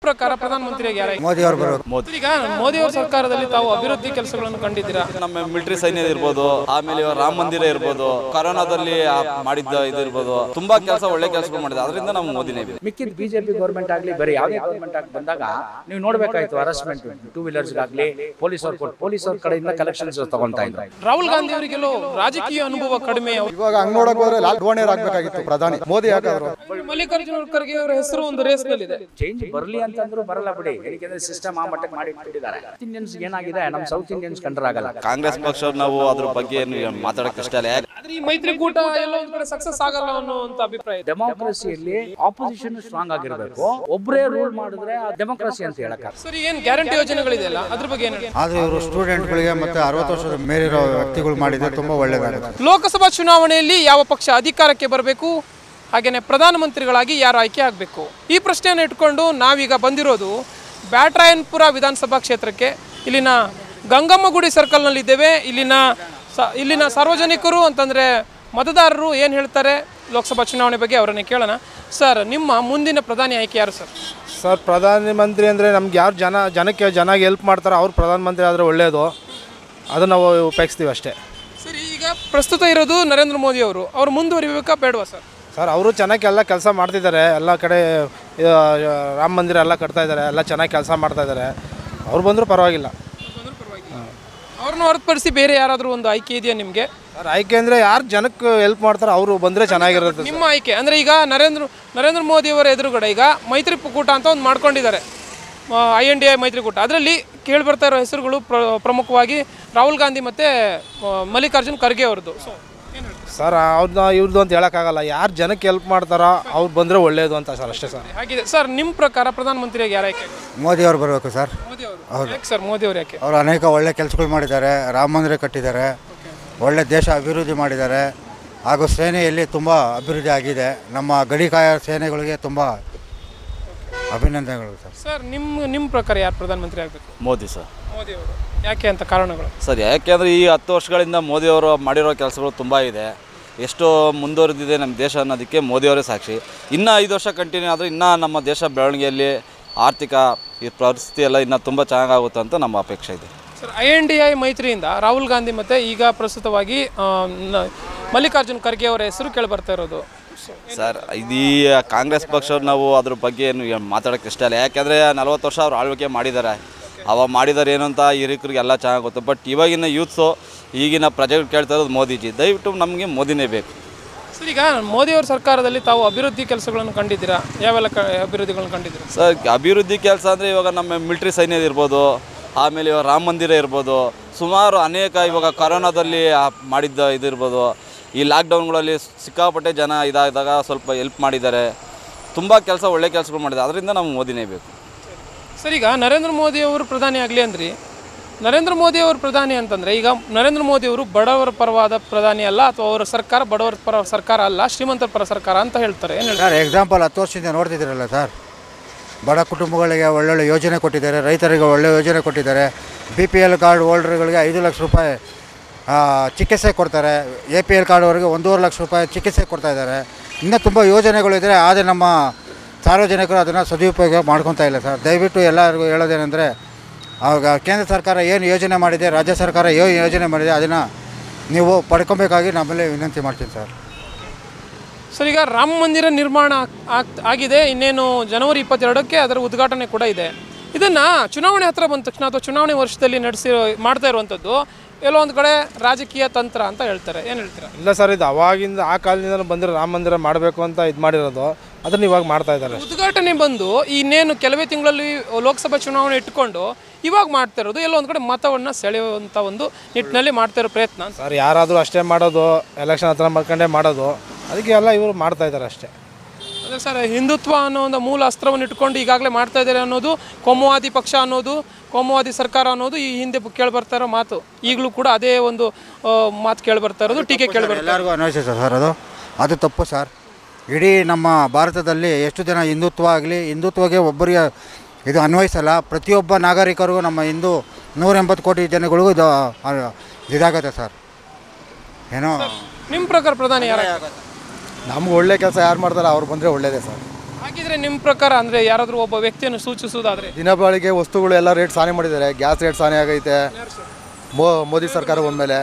ಪ್ರಕಾರ ಪ್ರಧಾನಮಂತ್ರಿಯಾಗಿ ಯಾರು ಮೋದಿ ಅವರು ಬರಬೇಕು. ಈಗ ಮೋದಿ ಅವರ ಸರ್ಕಾರದಲ್ಲಿ ತಾವು ಅಭಿವೃದ್ಧಿ ಕೆಲಸಗಳನ್ನು ಕಂಡಿದ್ದೀರಾ? ನಮ್ಮ ಮಿಲಿಟರಿ ಸೈನ್ಯ ಇರ್ಬೋದು, ಆಮೇಲೆ ರಾಮ ಮಂದಿರ ಇರ್ಬೋದು, ಕೊರೋನಾದಲ್ಲಿ ಮಾಡಿದ್ದ ಇದು ಇರ್ಬೋದು, ತುಂಬಾ ಕೆಲಸ ಒಳ್ಳೆ ಕೆಲಸಗಳು ಮಾಡಿದೆ. ಅದರಿಂದ ನಾವು ಮೋದಿನೇ ಬೇಕು. ಮಿಕ್ಕಿದ ಬಿಜೆಪಿ ಗೌರ್ಮೆಂಟ್ ಆಗಲಿ ಬೇರೆ ಯಾವುದೇ ಗೌರ್ಮೆಂಟ್ ಆಗಿ ಬಂದಾಗ ನೀವು ನೋಡ್ಬೇಕಾಯ್ತು, ಅರೆಸ್ಟ್ಮೆಂಟ್ ಟೂ ವೀಲರ್ಸ್ ಆಗಲಿ ಪೊಲೀಸ್ ಅವ್ರ ಕಡೆಯಿಂದ ಕಲೆಕ್ಷನ್ಸ್ ತಗೊಂತಾ ಇದ್ದಾರೆ. ರಾಹುಲ್ ಗಾಂಧಿ ಅವರಿಗೆಲ್ಲೋ ರಾಜಕೀಯ ಅನುಭವ ಕಡಿಮೆ. ಇವಾಗ ಹಂಗ್ ನೋಡಕ್ ಹೋದ್ರೆ ಲಾಲ್ ಧೋಣಿ ಆಗ್ಬೇಕಾಗಿತ್ತು ಪ್ರಧಾನಿ. ಮೋದಿ ಯಾಕಾದ್ರು? ಮಲ್ಲಿಕಾರ್ಜುನ ಖರ್ಗೆ ಅವರ ಹೆಸರು ಒಂದು ರೇಸ್ ನಲ್ಲಿದೆ. ಚೇಂಜ್ ಬರಲಿ ಅಂತಂದ್ರೂ ಬರಲ್ಲ ಬಿಡಿ, ಯಾಕೆಂದ್ರೆ ಸಿಸ್ಟಮ್ ಆ ಮಟ್ಟಕ್ಕೆ ಮಾಡಿ ಇಟ್ಟಿದ್ದಾರೆ. ಇಂಡಿಯನ್ಸ್ ಏನಾಗಿದೆ, ನಮ್ಮ ಸೌತ್ ಇಂಡಿಯನ್ಸ್ ಕಂಡ್ರಾಗಲ್ಲ. ಕಾಂಗ್ರೆಸ್ ಪಕ್ಷ ನಾವು ಅದ್ರ ಬಗ್ಗೆ ಮಾತಾಡಕ್ಕೆ ಇಷ್ಟ ಇಲ್ಲ. ಆದ್ರೆ ಈ ಮೈತ್ರಿಕೂಟ ಎಲ್ಲೋ ಒಂದ್ ಕಡೆ ಸಕ್ಸಸ್ ಆಗಲ್ಲ ಅನ್ನುವಂತ ಅಭಿಪ್ರಾಯ. ಡೆಮೋಕ್ರಸಿಯಲ್ಲಿ ಆಪೋಸಿಷನ್ ಸ್ಟ್ರಾಂಗ್ ಆಗಿರಬೇಕು. ಒಬ್ಬರೇ ರೂಲ್ ಮಾಡಿದ್ರೆ ಡೆಮೋಕ್ರಸಿ ಅಂತ ಹೇಳಕ್. ಸರಿ, ಏನ್ ಗ್ಯಾರಂಟಿ ಯೋಜನೆಗಳಿದೆಯಲ್ಲ ಅದ್ರ ಬಗ್ಗೆ ಏನು? ಆದ್ರೆ ಇವರು ಸ್ಟೂಡೆಂಟ್ ಗಳಿಗೆ ಮತ್ತೆ 60 ವರ್ಷದ ಮೇಲಿರೋ ವ್ಯಕ್ತಿಗಳು ಮಾಡಿದ್ರೆ ತುಂಬಾ ಒಳ್ಳೇದಾಗುತ್ತೆ. ಲೋಕಸಭಾ ಚುನಾವಣೆಯಲ್ಲಿ ಯಾವ ಪಕ್ಷ ಅಧಿಕಾರಕ್ಕೆ ಬರಬೇಕು, ಹಾಗೇನೆ ಪ್ರಧಾನಮಂತ್ರಿಗಳಾಗಿ ಯಾರು ಆಯ್ಕೆ ಆಗಬೇಕು, ಈ ಪ್ರಶ್ನೆಯನ್ನು ಇಟ್ಕೊಂಡು ನಾವೀಗ ಬಂದಿರೋದು ಬ್ಯಾಟರಾಯನಪುರ ವಿಧಾನಸಭಾ ಕ್ಷೇತ್ರಕ್ಕೆ. ಇಲ್ಲಿನ ಗಂಗಮ್ಮಗುಡಿ ಸರ್ಕಲ್ನಲ್ಲಿದ್ದೇವೆ. ಇಲ್ಲಿನ ಸಾರ್ವಜನಿಕರು ಅಂತಂದರೆ ಮತದಾರರು ಏನು ಹೇಳ್ತಾರೆ ಲೋಕಸಭಾ ಚುನಾವಣೆ ಬಗ್ಗೆ ಅವರನ್ನೇ ಕೇಳೋಣ. ಸರ್, ನಿಮ್ಮ ಮುಂದಿನ ಪ್ರಧಾನಿ ಆಯ್ಕೆ ಯಾರು ಸರ್? ಸರ್, ಪ್ರಧಾನಮಂತ್ರಿ ಅಂದರೆ ನಮ್ಗೆ ಯಾರು ಜನಕ್ಕೆ ಹೆಲ್ಪ್ ಮಾಡ್ತಾರೋ ಅವ್ರು ಪ್ರಧಾನಮಂತ್ರಿ ಆದರೆ ಒಳ್ಳೆಯದು. ಅದು ನಾವು ಉಪಯೋಗಿಸ್ತೀವಿ ಅಷ್ಟೇ. ಸರಿ, ಈಗ ಪ್ರಸ್ತುತ ಇರೋದು ನರೇಂದ್ರ ಮೋದಿ ಅವರು ಮುಂದುವರಿಬೇಕಾ ಬೇಡವಾ ಸರ್? ಸರ್, ಅವರು ಚೆನ್ನಾಗಿ ಎಲ್ಲ ಕೆಲಸ ಮಾಡ್ತಿದ್ದಾರೆ. ಎಲ್ಲ ಕಡೆ ರಾಮ ಮಂದಿರ ಎಲ್ಲ ಕಟ್ತಾ ಇದ್ದಾರೆ. ಎಲ್ಲ ಚೆನ್ನಾಗಿ ಕೆಲಸ ಮಾಡ್ತಾ ಇದ್ದಾರೆ. ಅವ್ರು ಬಂದರೂ ಪರವಾಗಿಲ್ಲ. ಅವ್ರನ್ನ ಹೊರತುಪಡಿಸಿ ಬೇರೆ ಯಾರಾದರೂ ಒಂದು ಆಯ್ಕೆ ಇದೆಯಾ ನಿಮಗೆ? ಸರ್, ಆಯ್ಕೆ ಅಂದರೆ ಯಾರು ಜನಕ್ಕೆ ಹೆಲ್ಪ್ ಮಾಡ್ತಾರೋ ಅವರು ಬಂದರೆ ಚೆನ್ನಾಗಿರುತ್ತೆ. ನಿಮ್ಮ ಆಯ್ಕೆ ಅಂದರೆ ಈಗ ನರೇಂದ್ರ ಮೋದಿ ಅವರ ಎದುರುಗಡೆ ಈಗ ಮೈತ್ರಿಕೂಟ ಅಂತ ಒಂದು ಮಾಡ್ಕೊಂಡಿದ್ದಾರೆ, INDA ಮೈತ್ರಿಕೂಟ. ಅದರಲ್ಲಿ ಕೇಳಿಬರ್ತಾ ಇರೋ ಹೆಸರುಗಳು ಪ್ರಮುಖವಾಗಿ ರಾಹುಲ್ ಗಾಂಧಿ ಮತ್ತು ಮಲ್ಲಿಕಾರ್ಜುನ್ ಖರ್ಗೆ ಅವ್ರದ್ದು. ಸರ್, ಇವ್ರದ್ದು ಅಂತ ಹೇಳೋಕ್ಕಾಗಲ್ಲ. ಯಾರು ಜನಕ್ಕೆ ಹೆಲ್ಪ್ ಮಾಡ್ತಾರೋ ಅವ್ರು ಬಂದರೆ ಒಳ್ಳೆಯದು ಅಂತ ಸರ್, ಅಷ್ಟೇ ಸರ್. ಹಾಗಿದೆ ಸರ್, ನಿಮ್ಮ ಪ್ರಕಾರ ಪ್ರಧಾನಮಂತ್ರಿಯಾಗಿ ಯಾರು ಆಯ್ಕೆ? ಮೋದಿ ಅವರು ಬರಬೇಕು ಸರ್. ಹೌದು ಸರ್, ಮೋದಿ ಅವರು ಯಾಕೆ? ಅವರು ಅನೇಕ ಒಳ್ಳೆ ಕೆಲಸಗಳು ಮಾಡಿದ್ದಾರೆ. ರಾಮ ಮಂದಿರ ಕಟ್ಟಿದ್ದಾರೆ, ಒಳ್ಳೆ ದೇಶ ಅಭಿವೃದ್ಧಿ ಮಾಡಿದ್ದಾರೆ. ಹಾಗೂ ಸೇನೆಯಲ್ಲಿ ತುಂಬ ಅಭಿವೃದ್ಧಿ ಆಗಿದೆ. ನಮ್ಮ ಗಡಿ ಕಾಯ ಸೇನೆಗಳಿಗೆ ತುಂಬ ಅಭಿನಂದನೆಗಳು ಸರ್. ಸರ್, ನಿಮ್ಮ ಪ್ರಕಾರ ಯಾರು ಪ್ರಧಾನಮಂತ್ರಿ ಆಗಬೇಕು? ಮೋದಿ ಸರ್. ಮೋದಿ ಅವರು ಯಾಕೆ ಅಂತ ಕಾರಣಗಳು? ಸರ್, ಯಾಕೆಂದರೆ ಈ 10 ವರ್ಷಗಳಿಂದ ಮೋದಿಯವರು ಮಾಡಿರೋ ಕೆಲಸಗಳು ತುಂಬ ಇದೆ. ಎಷ್ಟು ಮುಂದುವರೆದಿದೆ ನಮ್ಮ ದೇಶ ಅನ್ನೋದಕ್ಕೆ ಮೋದಿಯವರೇ ಸಾಕ್ಷಿ. ಇನ್ನೂ 5 ವರ್ಷ ಕಂಟಿನ್ಯೂ ಆದರೆ ಇನ್ನೂ ನಮ್ಮ ದೇಶ ಬೆಳವಣಿಗೆಯಲ್ಲಿ ಆರ್ಥಿಕ ಈ ಪರಿಸ್ಥಿತಿ ಎಲ್ಲ ಇನ್ನೂ ತುಂಬ ಚೆನ್ನಾಗಾಗುತ್ತೆ ಅಂತ ನಮ್ಮ ಅಪೇಕ್ಷೆ ಇದೆ. ಸರ್, INDA ಮೈತ್ರಿಯಿಂದ ರಾಹುಲ್ ಗಾಂಧಿ ಮತ್ತು ಈಗ ಪ್ರಸ್ತುತವಾಗಿ ಮಲ್ಲಿಕಾರ್ಜುನ್ ಖರ್ಗೆ ಅವರ ಹೆಸರು ಕೇಳಿಬರ್ತಾ ಇರೋದು. ಸರ್, ಇದೀ ಕಾಂಗ್ರೆಸ್ ಪಕ್ಷ ನಾವು ಅದ್ರ ಬಗ್ಗೆ ಏನು ಮಾತಾಡೋಕ್ಕೆ ಇಷ್ಟ ಇಲ್ಲ. ಯಾಕೆಂದರೆ 40 ವರ್ಷ ಅವ್ರು ಆಳ್ವಿಕೆ ಮಾಡಿದ್ದಾರೆ. ಅವಾಗ ಮಾಡಿದ್ದಾರೆ ಏನು ಅಂತ ಹಿರಿಕರಿಗೆ ಎಲ್ಲ ಚೆನ್ನಾಗಿ ಗೊತ್ತು. ಬಟ್ ಇವಾಗಿನ ಯೂತ್ಸು ಈಗಿನ ಪ್ರಜೆಗಳು ಕೇಳ್ತಾ ಇರೋದು ಮೋದಿಜಿ. ದಯವಿಟ್ಟು ನಮಗೆ ಮೋದಿನೇ ಬೇಕು. ಸರ್, ಈಗ ಮೋದಿಯವ್ರ ಸರ್ಕಾರದಲ್ಲಿ ತಾವು ಅಭಿವೃದ್ಧಿ ಕೆಲಸಗಳನ್ನು ಕಂಡಿದ್ದೀರಾ? ಯಾವೆಲ್ಲ ಅಭಿವೃದ್ಧಿಗಳನ್ನು ಕಂಡಿದ್ದೀರಾ ಸರ್? ಅಭಿವೃದ್ಧಿ ಕೆಲಸ ಅಂದರೆ ಇವಾಗ ನಮ್ಮ ಮಿಲಿಟರಿ ಸೈನ್ಯ ಇರ್ಬೋದು, ಆಮೇಲೆ ಇವಾಗ ರಾಮ ಮಂದಿರ ಇರ್ಬೋದು, ಸುಮಾರು ಅನೇಕ ಇವಾಗ ಕೊರೋನಾದಲ್ಲಿ ಮಾಡಿದ್ದ ಇದಿರ್ಬೋದು, ಈ ಲಾಕ್ಡೌನ್ಗಳಲ್ಲಿ ಸಿಕ್ಕಾಪಟ್ಟೆ ಜನ ಇದಾದಾಗ ಸ್ವಲ್ಪ ಹೆಲ್ಪ್ ಮಾಡಿದ್ದಾರೆ. ತುಂಬ ಕೆಲಸ ಒಳ್ಳೆ ಕೆಲಸಗಳು ಮಾಡಿದ್ದಾರೆ. ಅದರಿಂದ ನಾವು ಮೋದಿನೇ ಬೇಕು. ಸರ್, ಈಗ ನರೇಂದ್ರ ಮೋದಿ ಅವರು ಪ್ರಧಾನಿ ಆಗಲಿ ಅಂದ್ರಿ. ನರೇಂದ್ರ ಮೋದಿ ಅವರು ಪ್ರಧಾನಿ ಅಂತಂದರೆ ಈಗ ನರೇಂದ್ರ ಮೋದಿ ಅವರು ಬಡವರ ಪರವಾದ ಪ್ರಧಾನಿ ಅಲ್ಲ, ಅಥವಾ ಅವರ ಸರ್ಕಾರ ಬಡವರ ಪರ ಸರ್ಕಾರ ಅಲ್ಲ, ಶ್ರೀಮಂತರ ಪರ ಸರ್ಕಾರ ಅಂತ ಹೇಳ್ತಾರೆ. ಏನು ಸರ್, ಎಕ್ಸಾಂಪಲ್ 10 ವರ್ಷದಿಂದ ನೋಡ್ತಿದ್ದೀರಲ್ಲ ಸರ್, ಬಡ ಕುಟುಂಬಗಳಿಗೆ ಒಳ್ಳೊಳ್ಳೆ ಯೋಜನೆ ಕೊಟ್ಟಿದ್ದಾರೆ. ರೈತರಿಗೆ ಒಳ್ಳೆ ಯೋಜನೆ ಕೊಟ್ಟಿದ್ದಾರೆ. BPL ಕಾರ್ಡ್ ಹೋಲ್ಡರ್ಗಳಿಗೆ 5 ಲಕ್ಷ ರೂಪಾಯಿ ಚಿಕಿತ್ಸೆ ಕೊಡ್ತಾರೆ. APL ಕಾರ್ಡ್ವರೆಗೆ 1.5 ಲಕ್ಷ ರೂಪಾಯಿ ಚಿಕಿತ್ಸೆ ಕೊಡ್ತಾ ಇದ್ದಾರೆ. ಇನ್ನೂ ತುಂಬ ಯೋಜನೆಗಳಿದೆ. ಆದರೆ ನಮ್ಮ ಸಾರ್ವಜನಿಕರು ಅದನ್ನು ಸದುಪಯೋಗ ಮಾಡ್ಕೊತಾ ಇಲ್ಲ ಸರ್. ದಯವಿಟ್ಟು ಎಲ್ಲರಿಗೂ ಹೇಳೋದೇನೆಂದರೆ, ಆವಾಗ ಕೇಂದ್ರ ಸರ್ಕಾರ ಏನು ಯೋಜನೆ ಮಾಡಿದೆ, ರಾಜ್ಯ ಸರ್ಕಾರ ಏನು ಯೋಜನೆ ಮಾಡಿದೆ, ಅದನ್ನು ನೀವು ಪಡ್ಕೊಬೇಕಾಗಿ ನಮ್ಮಲ್ಲಿ ವಿನಂತಿ ಮಾಡ್ತೀನಿ ಸರ್. ಸರ್, ಈಗ ರಾಮ ಮಂದಿರ ನಿರ್ಮಾಣ ಆಗಿದೆ. ಇನ್ನೇನು ಜನವರಿ 22ಕ್ಕೆ ಅದರ ಉದ್ಘಾಟನೆ ಕೂಡ ಇದೆ. ಇದನ್ನು ಚುನಾವಣೆ ಹತ್ರ ಬಂದ ತಕ್ಷಣ ಅಥವಾ ಚುನಾವಣೆ ವರ್ಷದಲ್ಲಿ ಮಾಡ್ತಾ ಇರುವಂಥದ್ದು ಎಲ್ಲೋ ಒಂದು ಕಡೆ ರಾಜಕೀಯ ತಂತ್ರ ಅಂತ ಹೇಳ್ತಾರೆ. ಏನು ಹೇಳ್ತೀರಾ? ಇಲ್ಲ ಸರ್, ಇದು ಅವಾಗಿಂದ ಆ ಕಾಲದಿಂದ ಬಂದರೆ ರಾಮ ಮಂದಿರ ಮಾಡಬೇಕು ಅಂತ ಇದು ಮಾಡಿರೋದು. ಅದನ್ನು ಇವಾಗ ಮಾಡ್ತಾ ಇದ್ದಾರೆ. ಉದ್ಘಾಟನೆ ಬಂದು ಇನ್ನೇನು ಕೆಲವೇ ತಿಂಗಳಲ್ಲಿ ಲೋಕಸಭಾ ಚುನಾವಣೆ ಇಟ್ಕೊಂಡು ಇವಾಗ ಮಾಡ್ತಾ ಇರೋದು ಎಲ್ಲೋ ಒಂದು ಕಡೆ ಮತವನ್ನು ಸೆಳೆಯುವಂಥ ಒಂದು ನಿಟ್ಟಿನಲ್ಲಿ ಮಾಡ್ತಾ ಇರೋ ಪ್ರಯತ್ನ ಸರ್. ಯಾರಾದರೂ ಅಷ್ಟೇ ಮಾಡೋದು, ಎಲೆಕ್ಷನ್ ಹತ್ರ ಮಾಡ್ಕೊಂಡೇ ಮಾಡೋದು. ಅದಕ್ಕೆ ಎಲ್ಲ ಇವರು ಮಾಡ್ತಾ ಇದ್ದಾರೆ ಅಷ್ಟೇ. ಅದೇ ಸರ್, ಹಿಂದುತ್ವ ಅನ್ನೋ ಒಂದು ಮೂಲ ಅಸ್ತ್ರವನ್ನು ಇಟ್ಕೊಂಡು ಈಗಾಗಲೇ ಮಾಡ್ತಾ ಇದ್ದಾರೆ ಅನ್ನೋದು, ಕೋಮುವಾದಿ ಪಕ್ಷ ಅನ್ನೋದು, ಕೋಮುವಾದಿ ಸರ್ಕಾರ ಅನ್ನೋದು ಈ ಹಿಂದೆ ಕೇಳಿಬರ್ತಾ ಇರೋ ಮಾತು. ಈಗಲೂ ಕೂಡ ಅದೇ ಒಂದು ಮಾತು ಕೇಳಿಬರ್ತಾ ಇರೋದು, ಟೀಕೆ ಕೇಳಿಬರ್ತಾ ಎಲ್ಲರಿಗೂ ಅನ್ವಯಿಸುತ್ತೆ ಸರ್. ಅದು ತಪ್ಪು ಸರ್. ಇಡೀ ನಮ್ಮ ಭಾರತದಲ್ಲಿ ಎಷ್ಟು ಜನ ಹಿಂದುತ್ವ ಆಗಲಿ, ಹಿಂದುತ್ವಗೆ ಒಬ್ಬರಿಗೆ ಇದು ಅನ್ವಯಿಸಲ್ಲ. ಪ್ರತಿಯೊಬ್ಬ ನಾಗರಿಕರಿಗೂ, ನಮ್ಮ 180 ಕೋಟಿ ಜನಗಳಿಗೂ ಇದಾಗತ್ತೆ ಸರ್. ಏನೋ ನಿಮ್ಮ ಪ್ರಕಾರ ಪ್ರಧಾನಿ ಯಾರು? ನಮ್ಗೆ ಒಳ್ಳೆ ಕೆಲಸ ಯಾರು ಮಾಡ್ತಾರೆ ಅವ್ರು ಬಂದರೆ ಒಳ್ಳೆಯದೇ ಸರ್. ಹಾಗಿದ್ರೆ ನಿಮ್ಮ ಪ್ರಕಾರ ಅಂದರೆ ಯಾರಾದರೂ ಒಬ್ಬ ವ್ಯಕ್ತಿಯನ್ನು ಸೂಚಿಸುವುದಾದರೆ ದಿನಬಳಕೆ ವಸ್ತುಗಳು ಎಲ್ಲ ರೇಟ್ ಸಾನೆ ಮಾಡಿದ್ದಾರೆ. ಗ್ಯಾಸ್ ರೇಟ್ ಸಾನೆ ಆಗೈತೆ. ಮೋದಿ ಸರ್ಕಾರ ಬಂದಮೇಲೆ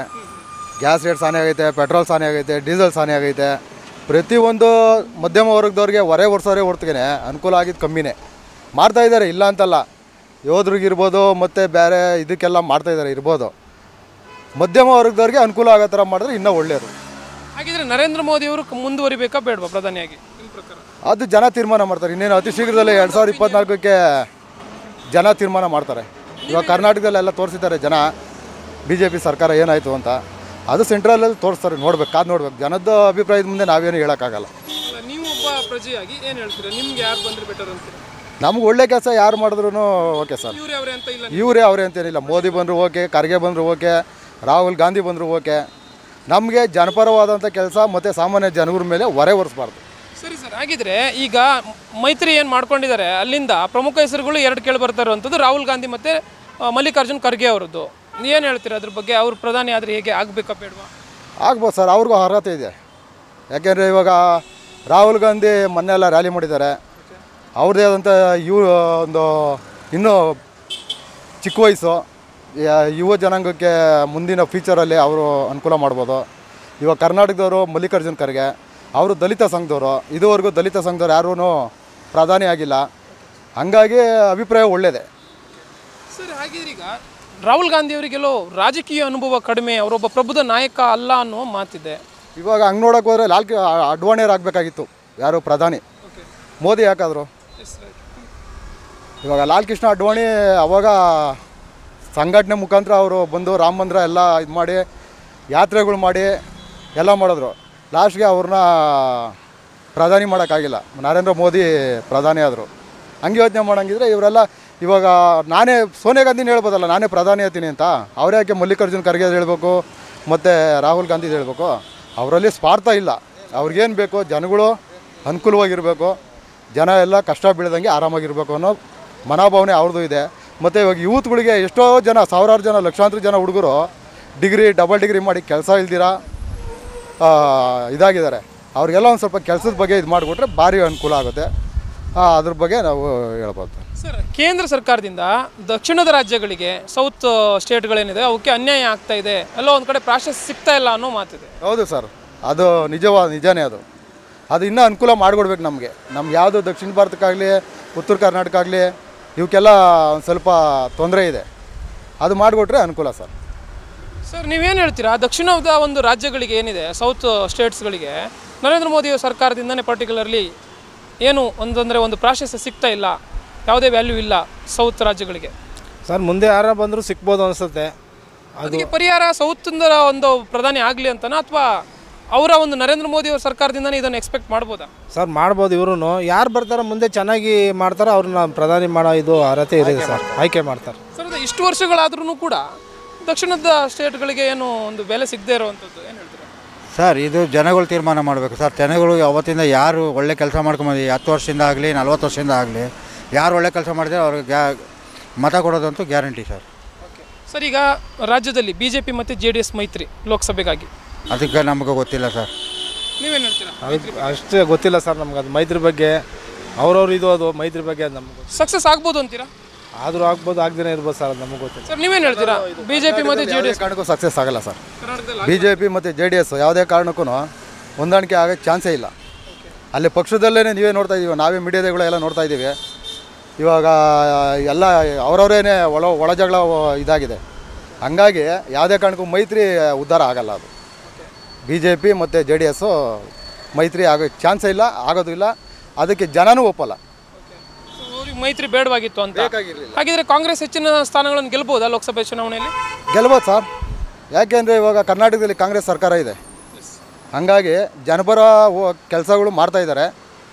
ಗ್ಯಾಸ್ ರೇಟ್ ಸಾನೆ ಆಗೈತೆ, ಪೆಟ್ರೋಲ್ ಸಾನೆ ಆಗೈತೆ, ಡೀಸೆಲ್ ಸಾನೆ ಆಗೈತೆ. ಪ್ರತಿಯೊಂದು ಮಧ್ಯಮ ವರ್ಗದವ್ರಿಗೆ ಹೊರೆ ವರ್ಷವರೇ ಹೊರ್ತಿಗೆ ಅನುಕೂಲ ಆಗಿದ್ದು ಕಮ್ಮಿನೇ ಮಾಡ್ತಾಯಿದ್ದಾರೆ, ಇಲ್ಲ ಅಂತಲ್ಲ. ಯೋಧರಿಗಿರ್ಬೋದು ಮತ್ತು ಬೇರೆ ಇದಕ್ಕೆಲ್ಲ ಮಾಡ್ತಾಯಿದ್ದಾರೆ ಇರ್ಬೋದು. ಮಧ್ಯಮ ವರ್ಗದವ್ರಿಗೆ ಅನುಕೂಲ ಆಗೋ ಥರ ಮಾಡಿದ್ರೆ ಇನ್ನೂ ಒಳ್ಳೆಯದು. ಹಾಗಿದ್ರೆ ನರೇಂದ್ರ ಮೋದಿ ಅವರು ಮುಂದುವರಿಬೇಕಾ ಬೇಡವಾ ಪ್ರಧಾನಿಯಾಗಿ ನಿಮ್ಮ ಪ್ರಕಾರ? ಅದು ಜನ ತೀರ್ಮಾನ ಮಾಡ್ತಾರೆ. ಇನ್ನೇನು ಅತಿ ಶೀಘ್ರದಲ್ಲೇ 2024ಕ್ಕೆ ಜನ ತೀರ್ಮಾನ ಮಾಡ್ತಾರೆ. ಇವಾಗ ಕರ್ನಾಟಕದಲ್ಲೆಲ್ಲ ತೋರಿಸಿದ್ದಾರೆ ಜನ BJP ಸರ್ಕಾರ ಏನಾಯಿತು ಅಂತ. ಅದು ಸೆಂಟ್ರಲಲ್ಲಿ ತೋರಿಸ್ತಾರೆ, ನೋಡ್ಬೇಕು, ಕಾದು ನೋಡ್ಬೇಕು. ಜನದ ಅಭಿಪ್ರಾಯದ ಮುಂದೆ ನಾವೇನು ಹೇಳೋಕ್ಕಾಗಲ್ಲ. ನೀವು ಒಬ್ಬ ಪ್ರಜೆಯಾಗಿ ಏನು ಹೇಳ್ತೀರಾ? ನಿಮ್ಗೆ ಯಾರು ಬಂದರೆ ಬೆಟರ್ ಅಂತೀರಾ? ನಮ್ಗೆ ಒಳ್ಳೆ ಕೆಲಸ ಯಾರು ಮಾಡಿದ್ರು ಓಕೆ ಸರ್. ಇವರೇ ಅವರೇ ಅಂತ ಇಲ್ಲ, ಇವರೇ ಅವರೇ ಅಂತೇನಿಲ್ಲ. ಮೋದಿ ಬಂದರೂ ಓಕೆ, ಖರ್ಗೆ ಬಂದರೂ ಓಕೆ, ರಾಹುಲ್ ಗಾಂಧಿ ಬಂದರೂ ಓಕೆ. ನಮಗೆ ಜನಪರವಾದಂಥ ಕೆಲಸ ಮತ್ತು ಸಾಮಾನ್ಯ ಜನರ ಮೇಲೆ ಹೊರೆ ಹೊರಿಸಬಾರ್ದು. ಸರಿ ಸರ್. ಹಾಗಿದ್ರೆ ಈಗ ಮೈತ್ರಿ ಏನು ಮಾಡ್ಕೊಂಡಿದ್ದಾರೆ ಅಲ್ಲಿಂದ ಪ್ರಮುಖ ಹೆಸರುಗಳು ಎರಡು ಕೇಳಿ ಬರ್ತಾ ಇರುವಂಥದ್ದು ರಾಹುಲ್ ಗಾಂಧಿ ಮತ್ತು ಮಲ್ಲಿಕಾರ್ಜುನ್ ಖರ್ಗೆ ಅವರದ್ದು. ಏನು ಹೇಳ್ತೀರಾ ಅದ್ರ ಬಗ್ಗೆ? ಅವ್ರು ಪ್ರಧಾನಿ ಆದರೆ ಹೇಗೆ ಆಗಬೇಕಾ ಬೇಡವಾ? ಆಗ್ಬೋದು ಸರ್, ಅವ್ರಿಗೂ ಅರ್ಹತೆ ಇದೆ. ಯಾಕೆಂದರೆ ಇವಾಗ ರಾಹುಲ್ ಗಾಂಧಿ ಮೊನ್ನೆಲ್ಲ ರ್ಯಾಲಿ ಮಾಡಿದ್ದಾರೆ. ಅವ್ರದ್ದೇ ಆದಂಥ ಒಂದು ಇನ್ನೂ ಚಿಕ್ಕ ವಯಸ್ಸು ಯುವ ಜನಾಂಗಕ್ಕೆ ಮುಂದಿನ ಫ್ಯೂಚರಲ್ಲಿ ಅವರು ಅನುಕೂಲ ಮಾಡ್ಬೋದು. ಇವಾಗ ಕರ್ನಾಟಕದವರು ಮಲ್ಲಿಕಾರ್ಜುನ್ ಖರ್ಗೆ ಅವರು ದಲಿತ ಸಂಘದವರು. ಇದುವರೆಗೂ ದಲಿತ ಸಂಘದವ್ರು ಯಾರೂ ಪ್ರಧಾನಿ ಆಗಿಲ್ಲ. ಹಂಗಾಗಿ ಅಭಿಪ್ರಾಯ ಒಳ್ಳೆಯದೇ. ಸರ್, ಹಾಗಿದ್ರೆ ಈಗ ರಾಹುಲ್ ಗಾಂಧಿ ಅವರಿಗೆಲ್ಲೋ ರಾಜಕೀಯ ಅನುಭವ ಕಡಿಮೆ, ಅವರೊಬ್ಬ ಪ್ರಬುದ್ಧ ನಾಯಕ ಅಲ್ಲ ಅನ್ನೋ ಮಾತಿದೆ. ಇವಾಗ ಹಂಗೆ ನೋಡೋಕೆ ಹೋದರೆ ಅಡ್ವಾಣಿಯರ್ ಆಗಬೇಕಾಗಿತ್ತು ಯಾರು ಪ್ರಧಾನಿ. ಮೋದಿ ಯಾಕಾದರು? ಇವಾಗ ಲಾಲ್ ಕೃಷ್ಣ ಅಡ್ವಾಣಿ ಅವಾಗ ಸಂಘಟನೆ ಮುಖಾಂತರ ಅವರು ಬಂದು ರಾಮ ಮಂದಿರ ಎಲ್ಲ ಇದು ಮಾಡಿ ಯಾತ್ರೆಗಳು ಮಾಡಿ ಎಲ್ಲ ಮಾಡಿದ್ರು. ಲಾಸ್ಟ್ಗೆ ಅವ್ರನ್ನ ಪ್ರಧಾನಿ ಮಾಡೋಕ್ಕಾಗಿಲ್ಲ. ನರೇಂದ್ರ ಮೋದಿ ಪ್ರಧಾನಿ ಆದರು. ಹಂಗೆ ಯೋಚನೆ ಮಾಡೋಂಗಿದ್ರೆ ಇವರೆಲ್ಲ ಇವಾಗ ನಾನೇ ಸೋನಿಯಾ ಗಾಂಧಿನ ಹೇಳ್ಬೋದಲ್ಲ, ನಾನೇ ಪ್ರಧಾನಿ ಆಗ್ತೀನಿ ಅಂತ. ಅವರೇ ಯಾಕೆ ಮಲ್ಲಿಕಾರ್ಜುನ್ ಖರ್ಗೆ ಹೇಳಬೇಕು ಮತ್ತು ರಾಹುಲ್ ಗಾಂಧಿದು ಹೇಳಬೇಕು? ಅವರಲ್ಲಿ ಸ್ವಾರ್ಥ ಇಲ್ಲ. ಅವ್ರಿಗೇನು ಬೇಕು, ಜನಗಳು ಅನುಕೂಲವಾಗಿರಬೇಕು, ಜನ ಎಲ್ಲ ಕಷ್ಟ ಬೀಳದಂಗೆ ಆರಾಮಾಗಿರಬೇಕು ಅನ್ನೋ ಮನೋಭಾವನೆ ಅವ್ರದ್ದು ಇದೆ. ಮತ್ತು ಇವಾಗ ಯೂತ್ಗಳಿಗೆ ಎಷ್ಟೋ ಜನ, ಸಾವಿರಾರು ಜನ, ಲಕ್ಷಾಂತರ ಜನ ಹುಡುಗರು ಡಿಗ್ರಿ, ಡಬಲ್ ಡಿಗ್ರಿ ಮಾಡಿ ಕೆಲಸ ಇಲ್ದಿರ ಇದಾಗಿದ್ದಾರೆ. ಅವ್ರಿಗೆಲ್ಲ ಒಂದು ಸ್ವಲ್ಪ ಕೆಲಸದ ಬಗ್ಗೆ ಇದು ಮಾಡಿಕೊಟ್ರೆ ಭಾರಿ ಅನುಕೂಲ ಆಗುತ್ತೆ. ಅದ್ರ ಬಗ್ಗೆ ನಾವು ಹೇಳ್ಬೋದು. ಸರ್, ಕೇಂದ್ರ ಸರ್ಕಾರದಿಂದ ದಕ್ಷಿಣದ ರಾಜ್ಯಗಳಿಗೆ, ಸೌತ್ ಸ್ಟೇಟ್ಗಳೇನಿದೆ ಅವಕ್ಕೆ ಅನ್ಯಾಯ ಆಗ್ತಾ ಇದೆ, ಎಲ್ಲೋ ಒಂದು ಕಡೆ ಪ್ರಾಶಸ್ತ್ಯ ಸಿಗ್ತಾ ಇಲ್ಲ ಅನ್ನೋ ಮಾತಿದೆ. ಹೌದು ಸರ್, ಅದು ನಿಜನೇ. ಅದು ಇನ್ನೂ ಅನುಕೂಲ ಮಾಡಿಕೊಡ್ಬೇಕು ನಮಗೆ. ನಮ್ಗೆ ಯಾವುದು ದಕ್ಷಿಣ ಭಾರತಕ್ಕಾಗಲಿ ಉತ್ತರ ಕರ್ನಾಟಕ ಆಗಲಿ ಇವಕ್ಕೆಲ್ಲ ಒಂದು ಸ್ವಲ್ಪ ತೊಂದರೆ ಇದೆ. ಅದು ಮಾಡಿಕೊಟ್ರೆ ಅನುಕೂಲ ಸರ್. ಸರ್, ನೀವೇನು ಹೇಳ್ತೀರಾ? ದಕ್ಷಿಣದ ಒಂದು ರಾಜ್ಯಗಳಿಗೆ ಏನಿದೆ, ಸೌತ್ ಸ್ಟೇಟ್ಸ್ಗಳಿಗೆ ನರೇಂದ್ರ ಮೋದಿ ಸರ್ಕಾರದಿಂದನೇ ಪರ್ಟಿಕ್ಯುಲರ್ಲಿ ಏನು ಒಂದು ಪ್ರಾಶಸ್ತ್ಯ ಸಿಗ್ತಾ ಇಲ್ಲ, ಯಾವುದೇ ವ್ಯಾಲ್ಯೂ ಇಲ್ಲ ಸೌತ್ ರಾಜ್ಯಗಳಿಗೆ. ಸರ್, ಮುಂದೆ ಯಾರ ಬಂದರೂ ಸಿಗ್ಬೋದು ಅನಿಸುತ್ತೆ. ಅದಕ್ಕೆ ಪರಿಹಾರ ಸೌತಿಂದ ಒಂದು ಪ್ರಧಾನಿ ಆಗಲಿ ಅಂತನಾ, ಅಥವಾ ಅವರ ಒಂದು ನರೇಂದ್ರ ಮೋದಿ ಅವರ ಸರ್ಕಾರದಿಂದನೇ ಇದನ್ನು ಎಕ್ಸ್ಪೆಕ್ಟ್ ಮಾಡ್ಬೋದಾ? ಸರ್, ಮಾಡ್ಬೋದು. ಇವರು ಯಾರು ಬರ್ತಾರೋ ಮುಂದೆ ಚೆನ್ನಾಗಿ ಮಾಡ್ತಾರೋ ಅವ್ರನ್ನ ಪ್ರಧಾನಿ ಮಾಡೋ ಇದು ಅರ್ಹತೆ ಇದೆ ಸರ್, ಆಯ್ಕೆ ಮಾಡ್ತಾರೆ. ಸರ್, ಇಷ್ಟು ವರ್ಷಗಳಾದ್ರೂ ಕೂಡ ದಕ್ಷಿಣದ ಸ್ಟೇಟ್ಗಳಿಗೆ ಏನು ಒಂದು ಬೆಲೆ ಸಿಗದೇ ಇರುವಂಥದ್ದು ಏನು ಹೇಳ್ತೀರಾ? ಸರ್, ಇದು ಜನಗಳು ತೀರ್ಮಾನ ಮಾಡಬೇಕು ಸರ್. ಜನಗಳು ಅವತ್ತಿಂದ ಯಾರು ಒಳ್ಳೆ ಕೆಲಸ ಮಾಡ್ಕೊಂಬಂದು 10 ವರ್ಷದಿಂದ ಆಗಲಿ 40 ವರ್ಷದಿಂದ ಆಗಲಿ ಯಾರು ಒಳ್ಳೆ ಕೆಲಸ ಮಾಡಿದ್ರೆ ಅವ್ರಿಗೆ ಮತ ಕೊಡೋದಂತೂ ಗ್ಯಾರಂಟಿ ಸರ್. ಸರ್, ಈಗ ರಾಜ್ಯದಲ್ಲಿ BJP ಮತ್ತು JDS ಮೈತ್ರಿ ಲೋಕಸಭೆಗಾಗಿ ಅದಕ್ಕೆ ನಮಗೆ ಗೊತ್ತಿಲ್ಲ ಸರ್. ನೀವೇನು ಹೇಳ್ತೀರಾ? ಅಷ್ಟೇ ಗೊತ್ತಿಲ್ಲ ಸರ್ ನಮ್ಗೆ ಅದು ಮೈತ್ರಿ ಬಗ್ಗೆ. ಅವ್ರವ್ರು ಅದು ಮೈತ್ರಿ ಬಗ್ಗೆ ಅದು ನಮ್ಗೆ ಸಕ್ಸಸ್ ಆಗ್ಬೋದು ಅಂತೀರಾ? ಆದರೂ ಆಗ್ಬೋದು, ಆಗದೇ ಇರ್ಬೋದು ಸರ್, ಅದು ನಮಗೆ ಗೊತ್ತಿಲ್ಲ. ಸರ್, ನೀವೇನು ಹೇಳ್ತೀರಾ? BJP ಮತ್ತು JDS ಕಾರಣಕ್ಕೂ ಸಕ್ಸಸ್ ಆಗಲ್ಲ ಸರ್. ಕರ್ನಾಟಕದಲ್ಲಿ BJP ಮತ್ತು JDS ಯಾವುದೇ ಕಾರಣಕ್ಕೂ ಹೊಂದಾಣಿಕೆ ಆಗೋಕ್ಕೆ ಚಾನ್ಸೇ ಇಲ್ಲ. ಅಲ್ಲಿ ಪಕ್ಷದಲ್ಲೇ ನೀವೇ ನೋಡ್ತಾ ಇದ್ದೀವಿ, ನಾವೇ ಮೀಡಿಯಾದಗಳೆಲ್ಲ ನೋಡ್ತಾ ಇದ್ದೀವಿ. ಇವಾಗ ಎಲ್ಲ ಅವರವರೇನೆ ಒಳ ಜಗಳ ಇದಾಗಿದೆ. ಹಂಗಾಗಿ ಯಾವುದೇ ಕಾರಣಕ್ಕೂ ಮೈತ್ರಿ ಉದ್ಧಾರ ಆಗಲ್ಲ. ಅದು BJP ಮತ್ತು JDS ಮೈತ್ರಿ ಆಗೋ ಚಾನ್ಸೇ ಇಲ್ಲ, ಆಗೋದು ಇಲ್ಲ. ಅದಕ್ಕೆ ಜನನೂ ಒಪ್ಪಲ್ಲ. ಮೈತ್ರಿ ಬೇಡವಾಗಿತ್ತು ಅಂತ. ಹಾಗಿದ್ರೆ ಕಾಂಗ್ರೆಸ್ ಹೆಚ್ಚಿನ ಸ್ಥಾನಗಳನ್ನು ಗೆಲ್ಬೋದಾ ಲೋಕಸಭೆ ಚುನಾವಣೆಯಲ್ಲಿ? ಗೆಲ್ಬೋದು ಸರ್. ಯಾಕೆಂದರೆ ಇವಾಗ ಕರ್ನಾಟಕದಲ್ಲಿ ಕಾಂಗ್ರೆಸ್ ಸರ್ಕಾರ ಇದೆ. ಹಾಗಾಗಿ ಜನಪರ ಕೆಲಸಗಳು ಮಾಡ್ತಾಯಿದ್ದಾರೆ.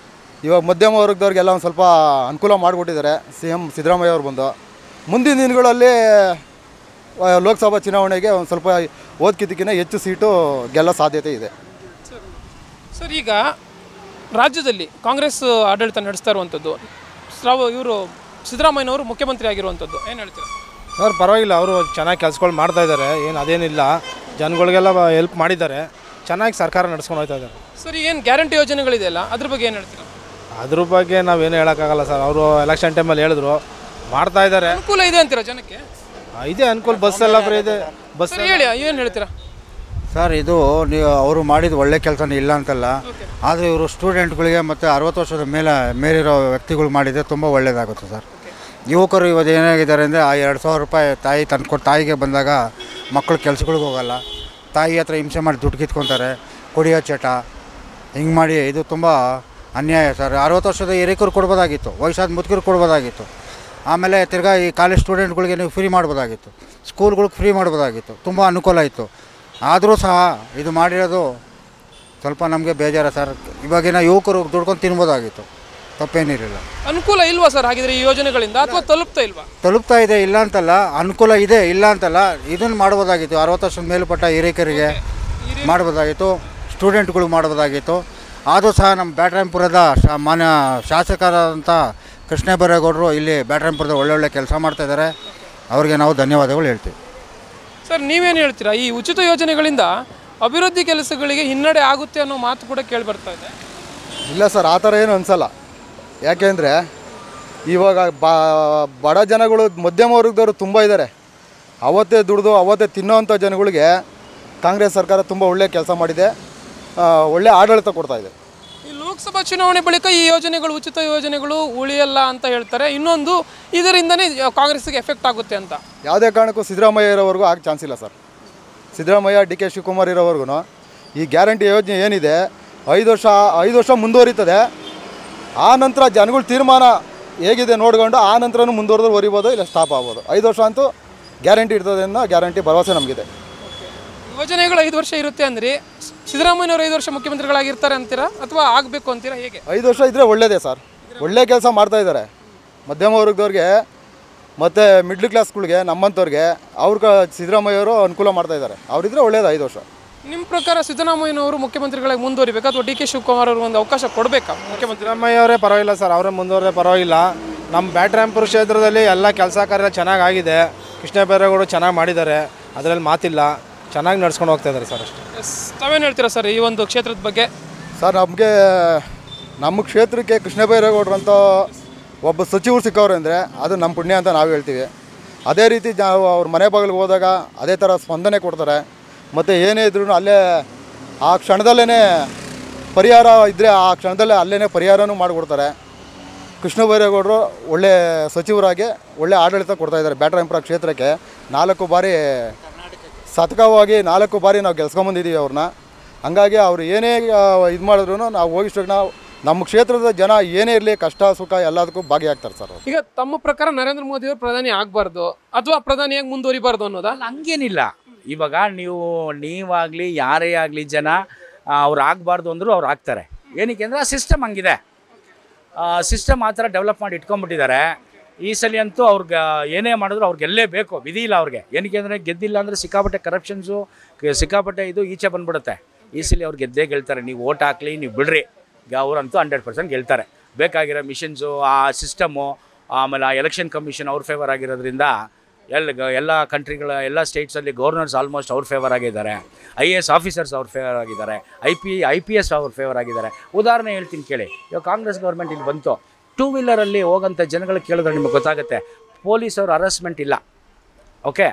ಇವಾಗ ಮಧ್ಯಮ ವರ್ಗದವ್ರಿಗೆಲ್ಲ ಒಂದು ಸ್ವಲ್ಪ ಅನುಕೂಲ ಮಾಡಿಕೊಟ್ಟಿದ್ದಾರೆ CM ಸಿದ್ದರಾಮಯ್ಯ ಅವರು ಬಂದು. ಮುಂದಿನ ದಿನಗಳಲ್ಲಿ ಲೋಕಸಭಾ ಚುನಾವಣೆಗೆ ಒಂದು ಸ್ವಲ್ಪ ಓದ್ಕಿದ್ದಕ್ಕಿಂತ ಹೆಚ್ಚು ಸೀಟು ಗೆಲ್ಲೋ ಸಾಧ್ಯತೆ ಇದೆ. ಸರ್, ಈಗ ರಾಜ್ಯದಲ್ಲಿ ಕಾಂಗ್ರೆಸ್ ಆಡಳಿತ ನಡೆಸ್ತಾ ಇರುವಂಥದ್ದು, ಇವರು ಸಿದ್ದರಾಮಯ್ಯನವರು ಮುಖ್ಯಮಂತ್ರಿ ಆಗಿರುವಂಥದ್ದು, ಏನು ಹೇಳ್ತೀರಾ? ಸರ್, ಪರವಾಗಿಲ್ಲ, ಅವರು ಚೆನ್ನಾಗಿ ಕೆಲಸಗಳು ಮಾಡ್ತಾಯಿದ್ದಾರೆ. ಏನು ಅದೇನಿಲ್ಲ, ಜನಗಳಿಗೆಲ್ಲ ಹೆಲ್ಪ್ ಮಾಡಿದ್ದಾರೆ. ಚೆನ್ನಾಗಿ ಸರ್ಕಾರ ನಡೆಸ್ಕೊಂಡು ಹೋಗ್ತಾ ಇದ್ದಾರೆ. ಸರ್, ಏನು ಗ್ಯಾರಂಟಿ ಯೋಜನೆಗಳಿದೆಯಲ್ಲ ಅದ್ರ ಬಗ್ಗೆ ಏನು ಹೇಳ್ತೀರಾ? ಅದ್ರ ಬಗ್ಗೆ ನಾವೇನು ಹೇಳೋಕ್ಕಾಗಲ್ಲ ಸರ್. ಅವರು ಎಲೆಕ್ಷನ್ ಟೈಮಲ್ಲಿ ಹೇಳಿದ್ರು ಮಾಡ್ತಾ ಇದ್ದಾರೆ. ಅನುಕೂಲ ಇದೆ ಅಂತೀರಾ ಜನಕ್ಕೆ? ಇದೆ ಅನುಕೂಲ, ಬಸ್ ಎಲ್ಲ ಫ್ರೀ ಇದೆ. ಬಸ್ ಸರ್ ಹೇಳಿ, ಏನು ಹೇಳ್ತೀರಾ ಸರ್? ಇದು ನೀವು ಅವರು ಮಾಡಿದ ಒಳ್ಳೆ ಕೆಲಸನೇ ಇಲ್ಲ ಅಂತಲ್ಲ, ಆದರೆ ಇವರು ಸ್ಟೂಡೆಂಟ್ಗಳಿಗೆ ಮತ್ತು 60 ವರ್ಷದ ಮೇಲಿರೋ ವ್ಯಕ್ತಿಗಳು ಮಾಡಿದರೆ ತುಂಬ ಒಳ್ಳೆಯದಾಗುತ್ತೆ ಸರ್. ಯುವಕರು ಇವತ್ತು ಏನಾಗಿದ್ದಾರೆ ಅಂದರೆ ಆ 2,000 ರೂಪಾಯಿ ತಾಯಿ ತಾಯಿಗೆ ಬಂದಾಗ ಮಕ್ಕಳು ಕೆಲ್ಸಗಳಿಗೆ ಹೋಗಲ್ಲ, ತಾಯಿ ಹತ್ರ ಹಿಂಸೆ ಮಾಡಿ ದುಡ್ಡು ಕಿತ್ಕೊತಾರೆ, ಕುಡಿಯೋ ಚಟ ಹಿಂಗೆ ಮಾಡಿ. ಇದು ತುಂಬ ಅನ್ಯಾಯ ಸರ್. 60 ವರ್ಷದ ಹಿರಿಕರು ಕೊಡ್ಬೋದಾಗಿತ್ತು, ವಯಸ್ಸಾದ ಮುದುಕರು ಕೊಡ್ಬೋದಾಗಿತ್ತು. ಆಮೇಲೆ ತಿರ್ಗಾ ಈ ಕಾಲೇಜ್ ಸ್ಟೂಡೆಂಟ್ಗಳಿಗೆ ನೀವು ಫ್ರೀ ಮಾಡ್ಬೋದಾಗಿತ್ತು, ಸ್ಕೂಲ್ಗಳಿಗೆ ಫ್ರೀ ಮಾಡ್ಬೋದಾಗಿತ್ತು, ತುಂಬ ಅನುಕೂಲ ಇತ್ತು. ಆದರೂ ಸಹ ಇದು ಮಾಡಿರೋದು ಸ್ವಲ್ಪ ನಮಗೆ ಬೇಜಾರ ಸರ್. ಇವಾಗಿನ ಯುವಕರು ದುಡ್ಕೊಂಡು ತಿನ್ಬೋದಾಗಿತ್ತು, ತಪ್ಪೇನಿರಲಿಲ್ಲ. ಅನುಕೂಲ ಇಲ್ವಾ ಸರ್ ಹಾಗಿದ್ರೆ ಈ ಯೋಜನೆಗಳಿಂದ, ಅಥವಾ ತಲುಪ್ತಾ ಇಲ್ವಾ? ತಲುಪ್ತಾ ಇದೆ, ಇಲ್ಲ ಅಂತಲ್ಲ, ಅನುಕೂಲ ಇದೆ, ಇಲ್ಲ ಅಂತಲ್ಲ. ಇದನ್ನು ಮಾಡ್ಬೋದಾಗಿತ್ತು, 60 ವರ್ಷದ ಮೇಲ್ಪಟ್ಟ ಹಿರಿಕರಿಗೆ ಮಾಡ್ಬೋದಾಗಿತ್ತು, ಸ್ಟೂಡೆಂಟ್ಗಳು ಮಾಡ್ಬೋದಾಗಿತ್ತು. ಆದರೂ ಸಹ ನಮ್ಮ ಬ್ಯಾಟರಾಯನಪುರದ ಮಾನ್ಯ ಶಾಸಕರಾದಂಥ ಕೃಷ್ಣ ಬೈರೇಗೌಡರು ಇಲ್ಲಿ ಬ್ಯಾಟರಾಯನಪುರದ ಒಳ್ಳೊಳ್ಳೆ ಕೆಲಸ ಮಾಡ್ತಾಯಿದ್ದಾರೆ. ಅವರಿಗೆ ನಾವು ಧನ್ಯವಾದಗಳು ಹೇಳ್ತೀವಿ. ಸರ್ ನೀವೇನು ಹೇಳ್ತೀರಾ? ಈ ಉಚಿತ ಯೋಜನೆಗಳಿಂದ ಅಭಿವೃದ್ಧಿ ಕೆಲಸಗಳಿಗೆ ಹಿನ್ನಡೆ ಆಗುತ್ತೆ ಅನ್ನೋ ಮಾತು ಕೂಡ ಕೇಳಿ ಬರ್ತಾ ಇದೆ. ಇಲ್ಲ ಸರ್, ಆ ಥರ ಏನು ಅನಿಸಲ್ಲ. ಯಾಕೆಂದರೆ ಇವಾಗ ಬಡ ಜನಗಳು, ಮಧ್ಯಮ ವರ್ಗದವರು ತುಂಬ ಇದ್ದಾರೆ. ಅವತ್ತೇ ದುಡಿದು ಅವತ್ತೇ ತಿನ್ನೋವಂಥ ಜನಗಳಿಗೆ ಕಾಂಗ್ರೆಸ್ ಸರ್ಕಾರ ತುಂಬ ಒಳ್ಳೆಯ ಕೆಲಸ ಮಾಡಿದೆ, ಒಳ್ಳೆಯ ಆಡಳಿತ ಕೊಡ್ತಾಯಿದೆ. ಈ ಲೋಕಸಭಾ ಚುನಾವಣೆ ಬಳಿಕ ಈ ಯೋಜನೆಗಳು, ಉಚಿತ ಯೋಜನೆಗಳು ಉಳಿಯಲ್ಲ ಅಂತ ಹೇಳ್ತಾರೆ. ಇನ್ನೊಂದು, ಇದರಿಂದನೇ ಕಾಂಗ್ರೆಸ್ಗೆ ಎಫೆಕ್ಟ್ ಆಗುತ್ತೆ ಅಂತ. ಯಾವುದೇ ಕಾರಣಕ್ಕೂ ಸಿದ್ದರಾಮಯ್ಯ ಇರೋವರೆಗೂ ಆಗ ಚಾನ್ಸ್ ಇಲ್ಲ sir. Siddaramaiah, D K Shivakumar ಇರೋವರೆಗೂ ಈ ಗ್ಯಾರಂಟಿ ಯೋಜನೆ ಏನಿದೆ 5 ವರ್ಷ ಮುಂದುವರಿತದೆ. ಆ ನಂತರ ಜನಗಳ ತೀರ್ಮಾನ ಹೇಗಿದೆ ನೋಡ್ಕೊಂಡು ಆ ನಂತರನೂ ಮುಂದುವರಿಬೋದು, ಇಲ್ಲ ಸ್ಟಾಪ್ ಆಗ್ಬೋದು. 5 ವರ್ಷ ಅಂತೂ ಗ್ಯಾರಂಟಿ ಇರ್ತದೆ ಅನ್ನೋ ಗ್ಯಾರಂಟಿ ಭರವಸೆ ನಮಗಿದೆ. ಯೋಜನೆಗಳು 5 ವರ್ಷ ಇರುತ್ತೆ ಅಂದರೆ ಸಿದ್ದರಾಮಯ್ಯನವರು 5 ವರ್ಷ ಮುಖ್ಯಮಂತ್ರಿಗಳಾಗಿರ್ತಾರೆ ಅಂತೀರಾ, ಅಥವಾ ಆಗಬೇಕು ಅಂತೀರಾ, ಹೇಗೆ? 5 ವರ್ಷ ಇದ್ದರೆ ಒಳ್ಳೆಯದೇ ಸರ್. ಒಳ್ಳೆ ಕೆಲಸ ಮಾಡ್ತಾಯಿದ್ದಾರೆ ಮಧ್ಯಮ ವರ್ಗದವ್ರಿಗೆ ಮತ್ತು ಮಿಡ್ಲ್ ಕ್ಲಾಸ್ಗಳಿಗೆ, ನಮ್ಮಂಥವ್ರಿಗೆ. ಸಿದ್ದರಾಮಯ್ಯವರು ಅನುಕೂಲ ಮಾಡ್ತಾಯಿದ್ದಾರೆ. ಅವರಿದ್ದರೆ ಒಳ್ಳೆಯದು 5 ವರ್ಷ. ನಿಮ್ಮ ಪ್ರಕಾರ ಸಿದ್ದರಾಮಯ್ಯನವರು ಮುಖ್ಯಮಂತ್ರಿಗಳಾಗಿ ಮುಂದುವರಿಬೇಕಾ, ಅಥವಾ ಡಿ ಕೆ ಶಿವಕುಮಾರ್ ಅವರು ಒಂದು ಅವಕಾಶ ಕೊಡಬೇಕಾ ಮುಖ್ಯಮಂತ್ರಿ? ಸಿದ್ದರಾಮಯ್ಯ ಅವರೇ ಪರವಾಗಿಲ್ಲ ಸರ್, ಅವರೇ ಮುಂದುವರೆದೇ ಪರವಾಗಿಲ್ಲ. ನಮ್ಮ ಬ್ಯಾಟರಾಯನಪುರ ಕ್ಷೇತ್ರದಲ್ಲಿ ಎಲ್ಲ ಕೆಲಸ ಕಾರ್ಯ ಚೆನ್ನಾಗಿ ಆಗಿದೆ. ಕೃಷ್ಣ ಬೈರೇಗೌಡರು ಚೆನ್ನಾಗಿ ಮಾಡಿದ್ದಾರೆ, ಅದರಲ್ಲಿ ಮಾತಿಲ್ಲ. ಚೆನ್ನಾಗಿ ನಡ್ಸ್ಕೊಂಡು ಹೋಗ್ತಾ ಇದ್ದಾರೆ ಸರ್, ಅಷ್ಟೇ. ತಾವೇನು ಹೇಳ್ತೀರಾ ಸರ್ ಈ ಒಂದು ಕ್ಷೇತ್ರದ ಬಗ್ಗೆ? ಸರ್, ನಮ್ಮ ಕ್ಷೇತ್ರಕ್ಕೆ ಕೃಷ್ಣ ಬೈರೇಗೌಡರು ಅಂತ ಒಬ್ಬ ಸಚಿವರು ಸಿಕ್ಕವ್ರು ಅಂದರೆ ಅದು ನಮ್ಮ ಪುಣ್ಯ ಅಂತ ನಾವು ಹೇಳ್ತೀವಿ. ಅದೇ ರೀತಿ ಅವ್ರ ಮನೆ ಬಾಗಿಲಿಗೆ ಹೋದಾಗ ಅದೇ ಥರ ಸ್ಪಂದನೆ ಕೊಡ್ತಾರೆ. ಮತ್ತು ಏನೇ ಇದ್ರೂ ಅಲ್ಲೇ ಆ ಕ್ಷಣದಲ್ಲೇ ಪರಿಹಾರ ಇದ್ದರೆ ಆ ಕ್ಷಣದಲ್ಲೇ ಅಲ್ಲೇ ಪರಿಹಾರನೂ ಮಾಡಿಕೊಡ್ತಾರೆ. ಕೃಷ್ಣ ಬೈರೇಗೌಡರು ಒಳ್ಳೆ ಸಚಿವರಾಗಿ ಒಳ್ಳೆ ಆಡಳಿತ ಕೊಡ್ತಾಯಿದ್ದಾರೆ. ಬ್ಯಾಟರಾಯನಪುರ ಕ್ಷೇತ್ರಕ್ಕೆ 4 ಬಾರಿ ಸತತವಾಗಿ 4 ಬಾರಿ ನಾವು ಗೆಲ್ಸ್ಕೊಂಬಂದಿದ್ದೀವಿ ಅವ್ರನ್ನ. ಹಂಗಾಗಿ ಅವರು ಏನೇ ಇದು ಮಾಡಿದ್ರು ನಾವು ಹೋಗಿಷ್ಟು ನಾವು ನಮ್ಮ ಕ್ಷೇತ್ರದ ಜನ ಏನೇ ಇರಲಿ, ಕಷ್ಟ ಸುಖ ಎಲ್ಲದಕ್ಕೂ ಭಾಗಿಯಾಗ್ತಾರೆ ಸರ್. ಈಗ ತಮ್ಮ ಪ್ರಕಾರ ನರೇಂದ್ರ ಮೋದಿ ಅವರು ಪ್ರಧಾನಿ ಆಗಬಾರ್ದು ಅಥವಾ ಪ್ರಧಾನಿಯಾಗಿ ಮುಂದುವರಿಬಾರ್ದು ಅನ್ನೋದಾ? ಹಂಗೇನಿಲ್ಲ. ಇವಾಗ ನೀವಾಗಲಿ ಯಾರೇ ಆಗಲಿ ಜನ ಅವ್ರು ಆಗಬಾರ್ದು ಅಂದರೂ ಅವ್ರು ಆಗ್ತಾರೆ. ಏನಕ್ಕೆ ಅಂದರೆ ಆ ಸಿಸ್ಟಮ್ ಹಂಗಿದೆ. ಸಿಸ್ಟಮ್ ಆ ಥರ ಡೆವಲಪ್ ಮಾಡಿ ಇಟ್ಕೊಂಡ್ಬಿಟ್ಟಿದ್ದಾರೆ. ಈ ಸಲ ಅಂತೂ ಅವ್ರಿಗೆ ಏನೇ ಮಾಡಿದ್ರು ಅವ್ರಿಗೆ ಗೆಲ್ಲೇಬೇಕು, ವಿಧಿ ಇಲ್ಲ ಅವ್ರಿಗೆ. ಏನಕ್ಕೆ ಅಂದರೆ ಗೆದ್ದಿಲ್ಲ ಅಂದರೆ ಸಿಕ್ಕಾಪಟ್ಟೆ ಕರಪ್ಷನ್ಸು, ಸಿಕ್ಕಾಪಟ್ಟೆ ಇದು ಈಚೆ ಬಂದ್ಬಿಡುತ್ತೆ. ಈ ಸಲ ಅವ್ರು ಗೆದ್ದೇ ಗೆಲ್ತಾರೆ. ನೀವು ಓಟ್ ಹಾಕ್ಲಿ, ನೀವು ಬಿಡ್ರಿ, ಅವರಂತೂ 100% ಗೆಲ್ತಾರೆ. ಬೇಕಾಗಿರೋ ಮಿಷನ್ಸು, ಆ ಸಿಸ್ಟಮು, ಆಮೇಲೆ ಆ ಎಲೆಕ್ಷನ್ ಕಮಿಷನ್ ಅವ್ರ ಫೇವರ್ ಆಗಿರೋದ್ರಿಂದ ಎಲ್ಲ ಕಂಟ್ರಿಗಳ ಎಲ್ಲ ಸ್ಟೇಟ್ಸಲ್ಲಿ ಗವರ್ನರ್ಸ್ ಆಲ್ಮೋಸ್ಟ್ ಅವ್ರ ಫೇವರ್ ಆಗಿದ್ದಾರೆ. IAS ಆಫೀಸರ್ಸ್ ಅವ್ರ ಫೇವರ್ ಆಗಿದ್ದಾರೆ. IPS ಅವ್ರ ಫೇವರ್ ಆಗಿದ್ದಾರೆ. ಉದಾಹರಣೆ ಹೇಳ್ತೀನಿ ಕೇಳಿ. ಇವಾಗ ಕಾಂಗ್ರೆಸ್ ಗೌರ್ಮೆಂಟ್ ಇಲ್ಲಿ ಬಂತು, 2 ವೀಲರಲ್ಲಿ ಹೋಗೋಂಥ ಜನಗಳು ಕೇಳಿದ್ರೆ ನಿಮಗೆ ಗೊತ್ತಾಗುತ್ತೆ, ಪೊಲೀಸವ್ರ ಹರಾಸ್ಮೆಂಟ್ ಇಲ್ಲ. ಓಕೆ,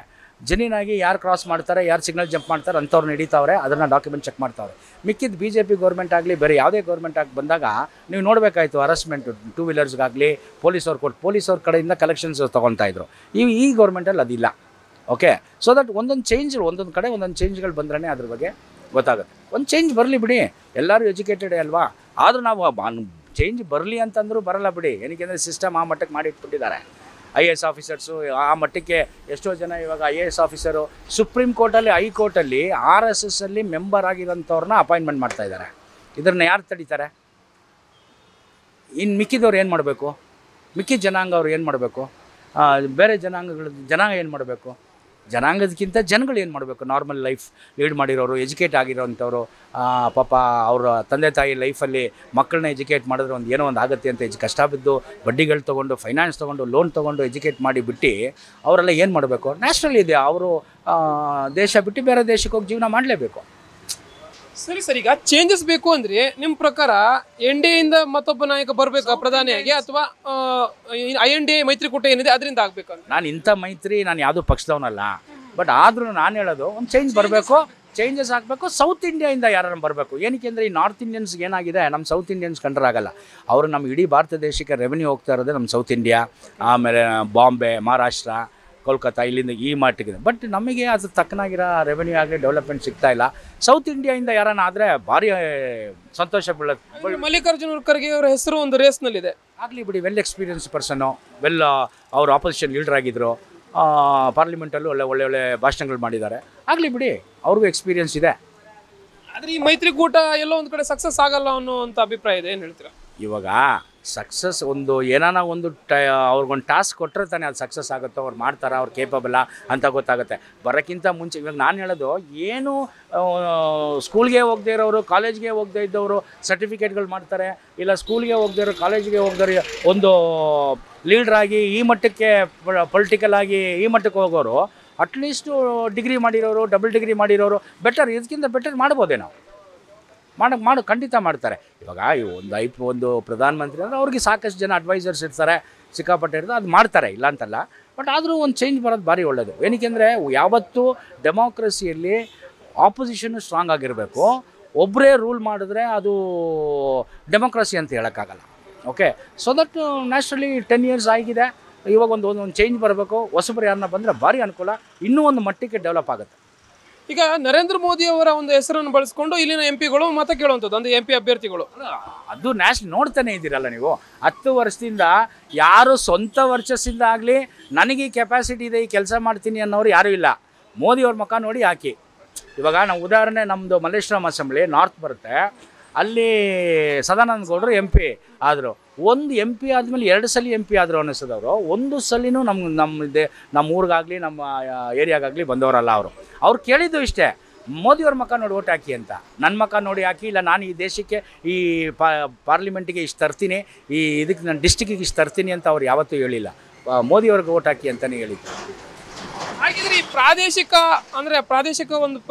ಜೆನ್ಯೂನಾಗಿ ಯಾರು ಕ್ರಾಸ್ ಮಾಡ್ತಾರೆ, ಯಾರು ಸಿಗ್ನಲ್ ಜಂಪ್ ಮಾಡ್ತಾರೆ ಅಂಥವ್ರನ್ನ ಹಿಡಿತಾವ್ರೆ, ಅದನ್ನು ಡಾಕ್ಯುಮೆಂಟ್ ಚೆಕ್ ಮಾಡ್ತಾವ್ರೆ. ಮಿಕ್ಕಿದ್ದು BJP ಗೌರ್ಮೆಂಟ್ ಆಗಲಿ ಬೇರೆ ಯಾವುದೇ ಗೌರ್ಮೆಂಟ್ ಆಗಿ ಬಂದಾಗ ನೀವು ನೋಡಬೇಕಾಯ್ತು, ಹರಾಸ್ಮೆಂಟು 2 ವೀಲರ್ಸ್ಗಾಗಲಿ ಪೊಲೀಸವ್ರ ಕಡೆಯಿಂದ ಕಲೆಕ್ಷನ್ಸ್ ತೊಗೊತಾಯಿದ್ರು. ಈ ಗೌರ್ಮೆಂಟಲ್ಲಿ ಅದಿಲ್ಲ. ಓಕೆ, ಸೊ ದಟ್ ಒಂದೊಂದು ಕಡೆ ಒಂದೊಂದು ಚೇಂಜ್ಗಳು ಬಂದ್ರೇ ಅದ್ರ ಬಗ್ಗೆ ಗೊತ್ತಾಗುತ್ತೆ. ಒಂದು ಚೇಂಜ್ ಬರಲಿ ಬಿಡಿ, ಎಲ್ಲರೂ ಎಜುಕೇಟೆಡೇ ಅಲ್ವಾ. ಆದರೂ ನಾವು ಚೇಂಜ್ ಬರಲಿ ಅಂತಂದರೂ ಬರಲ್ಲ ಬಿಡಿ. ಏನಕ್ಕೆ ಅಂದರೆ ಸಿಸ್ಟಮ್ ಆ ಮಟ್ಟಕ್ಕೆ ಮಾಡಿ ಇಟ್ಬಿಟ್ಟಿದ್ದಾರೆ. IAS ಆಫೀಸರ್ಸು ಆ ಮಟ್ಟಕ್ಕೆ ಎಷ್ಟೋ ಜನ ಇವಾಗ IAS ಆಫೀಸರು ಸುಪ್ರೀಂ ಕೋರ್ಟಲ್ಲಿ, ಹೈಕೋರ್ಟಲ್ಲಿ RSS ಅಲ್ಲಿ ಮೆಂಬರ್ ಆಗಿರೋಂಥವ್ರನ್ನ ಅಪಾಯಿಂಟ್ಮೆಂಟ್ ಮಾಡ್ತಾಯಿದ್ದಾರೆ. ಇದನ್ನು ಯಾರು ತಡೀತಾರೆ? ಇನ್ನು ಮಿಕ್ಕಿದವ್ರು ಏನು ಮಾಡಬೇಕು? ಮಿಕ್ಕಿದ ಜನಾಂಗ ಅವ್ರು ಏನು ಮಾಡಬೇಕು? ಬೇರೆ ಜನಾಂಗ ಏನು ಮಾಡಬೇಕು? ಜನಾಂಗದಕ್ಕಿಂತ ಜನಗಳು ಏನು ಮಾಡಬೇಕು? ನಾರ್ಮಲ್ ಲೈಫ್ ಲೀಡ್ ಮಾಡಿರೋರು, ಎಜುಕೇಟ್ ಆಗಿರೋವಂಥವ್ರು, ಪಾಪ ಅವರ ತಂದೆ ತಾಯಿ ಲೈಫಲ್ಲಿ ಮಕ್ಕಳನ್ನ ಎಜುಕೇಟ್ ಮಾಡಿದ್ರೆ ಏನೋ ಒಂದು ಆಗುತ್ತೆ ಅಂತ ಕಷ್ಟ ಬಿದ್ದು ಬಡ್ಡಿಗಳು ತೊಗೊಂಡು, ಫೈನಾನ್ಸ್ ತೊಗೊಂಡು, ಲೋನ್ ತೊಗೊಂಡು ಎಜುಕೇಟ್ ಮಾಡಿ ಬಿಟ್ಟು ಅವರೆಲ್ಲ ಏನು ಮಾಡಬೇಕು? ನ್ಯಾಷನಲ್ ಇದೆ, ಅವರು ದೇಶ ಬಿಟ್ಟು ಬೇರೆ ದೇಶಕ್ಕೆ ಹೋಗಿ ಜೀವನ ಮಾಡಲೇಬೇಕು. ಸರಿ ಸರ್, ಈಗ ಚೇಂಜಸ್ ಬೇಕು ಅಂದ್ರೆ ನಿಮ್ಮ ಪ್ರಕಾರ NDA ಇಂದ ಮತ್ತೊಬ್ಬ ನಾಯಕ ಬರ್ಬೇಕಾ ಪ್ರಧಾನಿಯಾಗಿ, ಅಥವಾ INDA ಮೈತ್ರಿಕೂಟ ಏನಿದೆ ಅದರಿಂದ ಆಗ್ಬೇಕಂತ? ನಾನು ಇಂಥ ಮೈತ್ರಿ ನಾನು ಯಾವುದೂ ಪಕ್ಷದವನಲ್ಲ, ಬಟ್ ಆದ್ರೂ ನಾನು ಹೇಳೋದು ಒಂದು ಚೇಂಜ್ ಬರಬೇಕು, ಚೇಂಜಸ್ ಆಗಬೇಕು. ಸೌತ್ ಇಂಡಿಯಾಯಿಂದ ಯಾರು ಬರಬೇಕು. ಏನಕ್ಕೆ ಅಂದರೆ ಈ ನಾರ್ತ್ ಇಂಡಿಯನ್ಸ್ಗೆ ಏನಾಗಿದೆ, ನಮ್ಮ ಸೌತ್ ಇಂಡಿಯನ್ಸ್ ಕಂಡ್ರಾಗಲ್ಲ. ಅವರು ನಮ್ಮ ಇಡೀ ಭಾರತ ದೇಶಕ್ಕೆ ರೆವೆನ್ಯೂ ಹೋಗ್ತಾ ಇರೋದೇ ನಮ್ಮ ಸೌತ್ ಇಂಡಿಯಾ, ಆಮೇಲೆ ಬಾಂಬೆ, ಮಹಾರಾಷ್ಟ್ರ, ಕೋಲ್ಕತ್ತಾ, ಇಲ್ಲಿಂದ ಈ ಮಟ್ಟಿಗಿದೆ. ಬಟ್ ನಮಗೆ ಅದು ತಕ್ಕನಾಗಿರೋ ರೆವೆನ್ಯೂ ಆಗಲಿ ಡೆವಲಪ್ಮೆಂಟ್ ಸಿಗ್ತಾ ಇಲ್ಲ. ಸೌತ್ ಇಂಡಿಯಾಯಿಂದ ಯಾರನ್ನ ಆದರೆ ಭಾರಿ ಸಂತೋಷ ಬೀಳುತ್ತೆ. ಮಲ್ಲಿಕಾರ್ಜುನ ಖರ್ಗೆ ಅವರ ಹೆಸರು ಒಂದು ರೇಸ್ನಲ್ಲಿದೆ. ಆಗಲಿ ಬಿಡಿ, ವೆಲ್ ಎಕ್ಸ್ಪೀರಿಯನ್ಸ್ ಪರ್ಸನ್ನು, ವೆಲ್ ಅವರು ಆಪೋಸಿಷನ್ ಲೀಡರ್ ಆಗಿದ್ದರು, ಪಾರ್ಲಿಮೆಂಟಲ್ಲೂ ಒಳ್ಳೆ ಭಾಷಣಗಳು ಮಾಡಿದ್ದಾರೆ. ಆಗಲಿ ಬಿಡಿ, ಅವ್ರಿಗೂ ಎಕ್ಸ್ಪೀರಿಯನ್ಸ್ ಇದೆ. ಆದರೆ ಈ ಮೈತ್ರಿಕೂಟ ಎಲ್ಲೋ ಒಂದು ಕಡೆ ಸಕ್ಸಸ್ ಆಗಲ್ಲ ಅನ್ನೋವಂಥ ಅಭಿಪ್ರಾಯ ಇದೆ, ಏನು ಹೇಳ್ತೀರಾ? ಇವಾಗ ಸಕ್ಸಸ್ ಒಂದು ಏನಾನ ಒಂದು ಅವ್ರಿಗೊಂದು ಟಾಸ್ಕ್ ಕೊಟ್ಟರೆ ತಾನೇ ಅದು ಸಕ್ಸಸ್ ಆಗುತ್ತೋ, ಅವ್ರು ಮಾಡ್ತಾರೆ, ಅವ್ರು ಕೇಪಬಲ್ಲ ಅಂತ ಗೊತ್ತಾಗುತ್ತೆ. ಬರೋಕ್ಕಿಂತ ಮುಂಚೆ ಇವಾಗ ನಾನು ಹೇಳೋದು ಏನು, ಸ್ಕೂಲ್ಗೆ ಹೋಗದೇ ಇರೋರು, ಕಾಲೇಜ್ಗೆ ಹೋಗದೇ ಇದ್ದವರು ಸರ್ಟಿಫಿಕೇಟ್ಗಳು ಮಾಡ್ತಾರೆ, ಇಲ್ಲ ಸ್ಕೂಲ್ಗೆ ಹೋಗದೇ ಇರೋ ಕಾಲೇಜ್ಗೆ ಹೋಗದೇ ಒಂದು ಲೀಡ್ರಾಗಿ ಈ ಮಟ್ಟಕ್ಕೆ ಪೊಲಿಟಿಕಲ್ ಆಗಿ ಈ ಮಟ್ಟಕ್ಕೆ ಹೋಗೋರು ಅಟ್ಲೀಸ್ಟು ಡಿಗ್ರಿ ಮಾಡಿರೋರು, ಡಬಲ್ ಡಿಗ್ರಿ ಮಾಡಿರೋರು ಬೆಟರ್, ಇದಕ್ಕಿಂತ ಬೆಟರ್ ಮಾಡ್ಬೋದೇ ನಾವು ಖಂಡಿತ ಮಾಡ್ತಾರೆ. ಇವಾಗ ಒಂದು ಪ್ರಧಾನಮಂತ್ರಿ ಅಂದರೆ ಅವ್ರಿಗೆ ಸಾಕಷ್ಟು ಜನ ಅಡ್ವೈಸರ್ಸ್ ಇರ್ತಾರೆ, ಸಿಕ್ಕಾಪಟ್ಟೆ ಇರ್ತಾರೆ, ಅದು ಮಾಡ್ತಾರೆ, ಇಲ್ಲ ಅಂತಲ್ಲ. ಬಟ್ ಆದರೂ ಒಂದು ಚೇಂಜ್ ಬರೋದು ಭಾರಿ ಒಳ್ಳೆಯದು. ಏನಕ್ಕೆಂದರೆ ಯಾವತ್ತೂ ಡೆಮೋಕ್ರಸಿಯಲ್ಲಿ ಆಪೋಸಿಷನ್ನು ಸ್ಟ್ರಾಂಗ್ ಆಗಿರಬೇಕು. ಒಬ್ಬರೇ ರೂಲ್ ಮಾಡಿದ್ರೆ ಅದು ಡೆಮೋಕ್ರಸಿ ಅಂತ ಹೇಳೋಕ್ಕಾಗಲ್ಲ. Okay, so that naturally 10 years ಆಗಿದೆ. ಇವಾಗ ಒಂದು ಚೇಂಜ್ ಬರಬೇಕು. ಹೊಸಬರು ಯಾರನ್ನ ಬಂದರೆ ಭಾರಿ ಅನುಕೂಲ, ಇನ್ನೂ ಒಂದು ಮಟ್ಟಿಗೆ ಡೆವಲಪ್ ಆಗುತ್ತೆ. ಈಗ ನರೇಂದ್ರ ಮೋದಿ ಅವರ ಒಂದು ಹೆಸರನ್ನು ಬಳಸ್ಕೊಂಡು ಇಲ್ಲಿನ MP ಗಳು ಮತ ಕೇಳುವಂಥದ್ದು, ಅಂದರೆ MP ಅಭ್ಯರ್ಥಿಗಳು, ಅದು ನೋಡ್ತಾನೆ ಇದ್ದೀರಲ್ಲ ನೀವು. 10 ವರ್ಷದಿಂದ ಯಾರು ಸ್ವಂತ ವರ್ಚಸ್ಸಿಂದ ಆಗಲಿ ನನಗೆ ಈ ಕೆಪಾಸಿಟಿ ಇದೆ, ಈ ಕೆಲಸ ಮಾಡ್ತೀನಿ ಅನ್ನೋರು ಯಾರೂ ಇಲ್ಲ. ಮೋದಿಯವ್ರ ಮುಖ ನೋಡಿ ಹಾಕಿ. ಇವಾಗ ನಾವು ಉದಾಹರಣೆ, ನಮ್ಮದು ಮಲ್ಲೇಶ್ವರಂ ಅಸೆಂಬ್ಲಿ ನಾರ್ತ್ ಬರುತ್ತೆ, ಅಲ್ಲಿ ಸದಾನಂದ ಗೌಡರು MP ಆದರು. ಒಂದು MP ಆದಮೇಲೆ 2 ಸಲ MP ಆದರು ಅನ್ನಿಸೋದವರು. ಒಂದು ಸಲಿನೂ ನಮ್ಮ ಊರಿಗಾಗಲಿ ನಮ್ಮ ಏರಿಯಾಗಾಗಲಿ ಬಂದವರಲ್ಲ ಅವರು. ಅವ್ರು ಕೇಳಿದ್ದು ಇಷ್ಟೇ, ಮೋದಿಯವ್ರ ಮುಖ ನೋಡಿ ಓಟ್ ಹಾಕಿ ಅಂತ. ನನ್ನ ಮುಖ ನೋಡಿ ಹಾಕಿ, ಇಲ್ಲ ನಾನು ಈ ದೇಶಕ್ಕೆ ಈ ಪಾರ್ಲಿಮೆಂಟಿಗೆ ಇಷ್ಟು ತರ್ತೀನಿ, ಈ ಇದಕ್ಕೆ ನನ್ನ ಡಿಸ್ಟಿಕ್ಕಿಗೆ ಇಷ್ಟು ತರ್ತೀನಿ ಅಂತ ಅವ್ರು ಯಾವತ್ತೂ ಹೇಳಿಲ್ಲ. ಮೋದಿಯವ್ರಿಗೆ ಓಟ್ ಹಾಕಿ ಅಂತಲೇ ಹೇಳಿದ್ದು. ಹಾಗಿದ್ರೆ ಈ ಪ್ರಾದೇಶಿಕ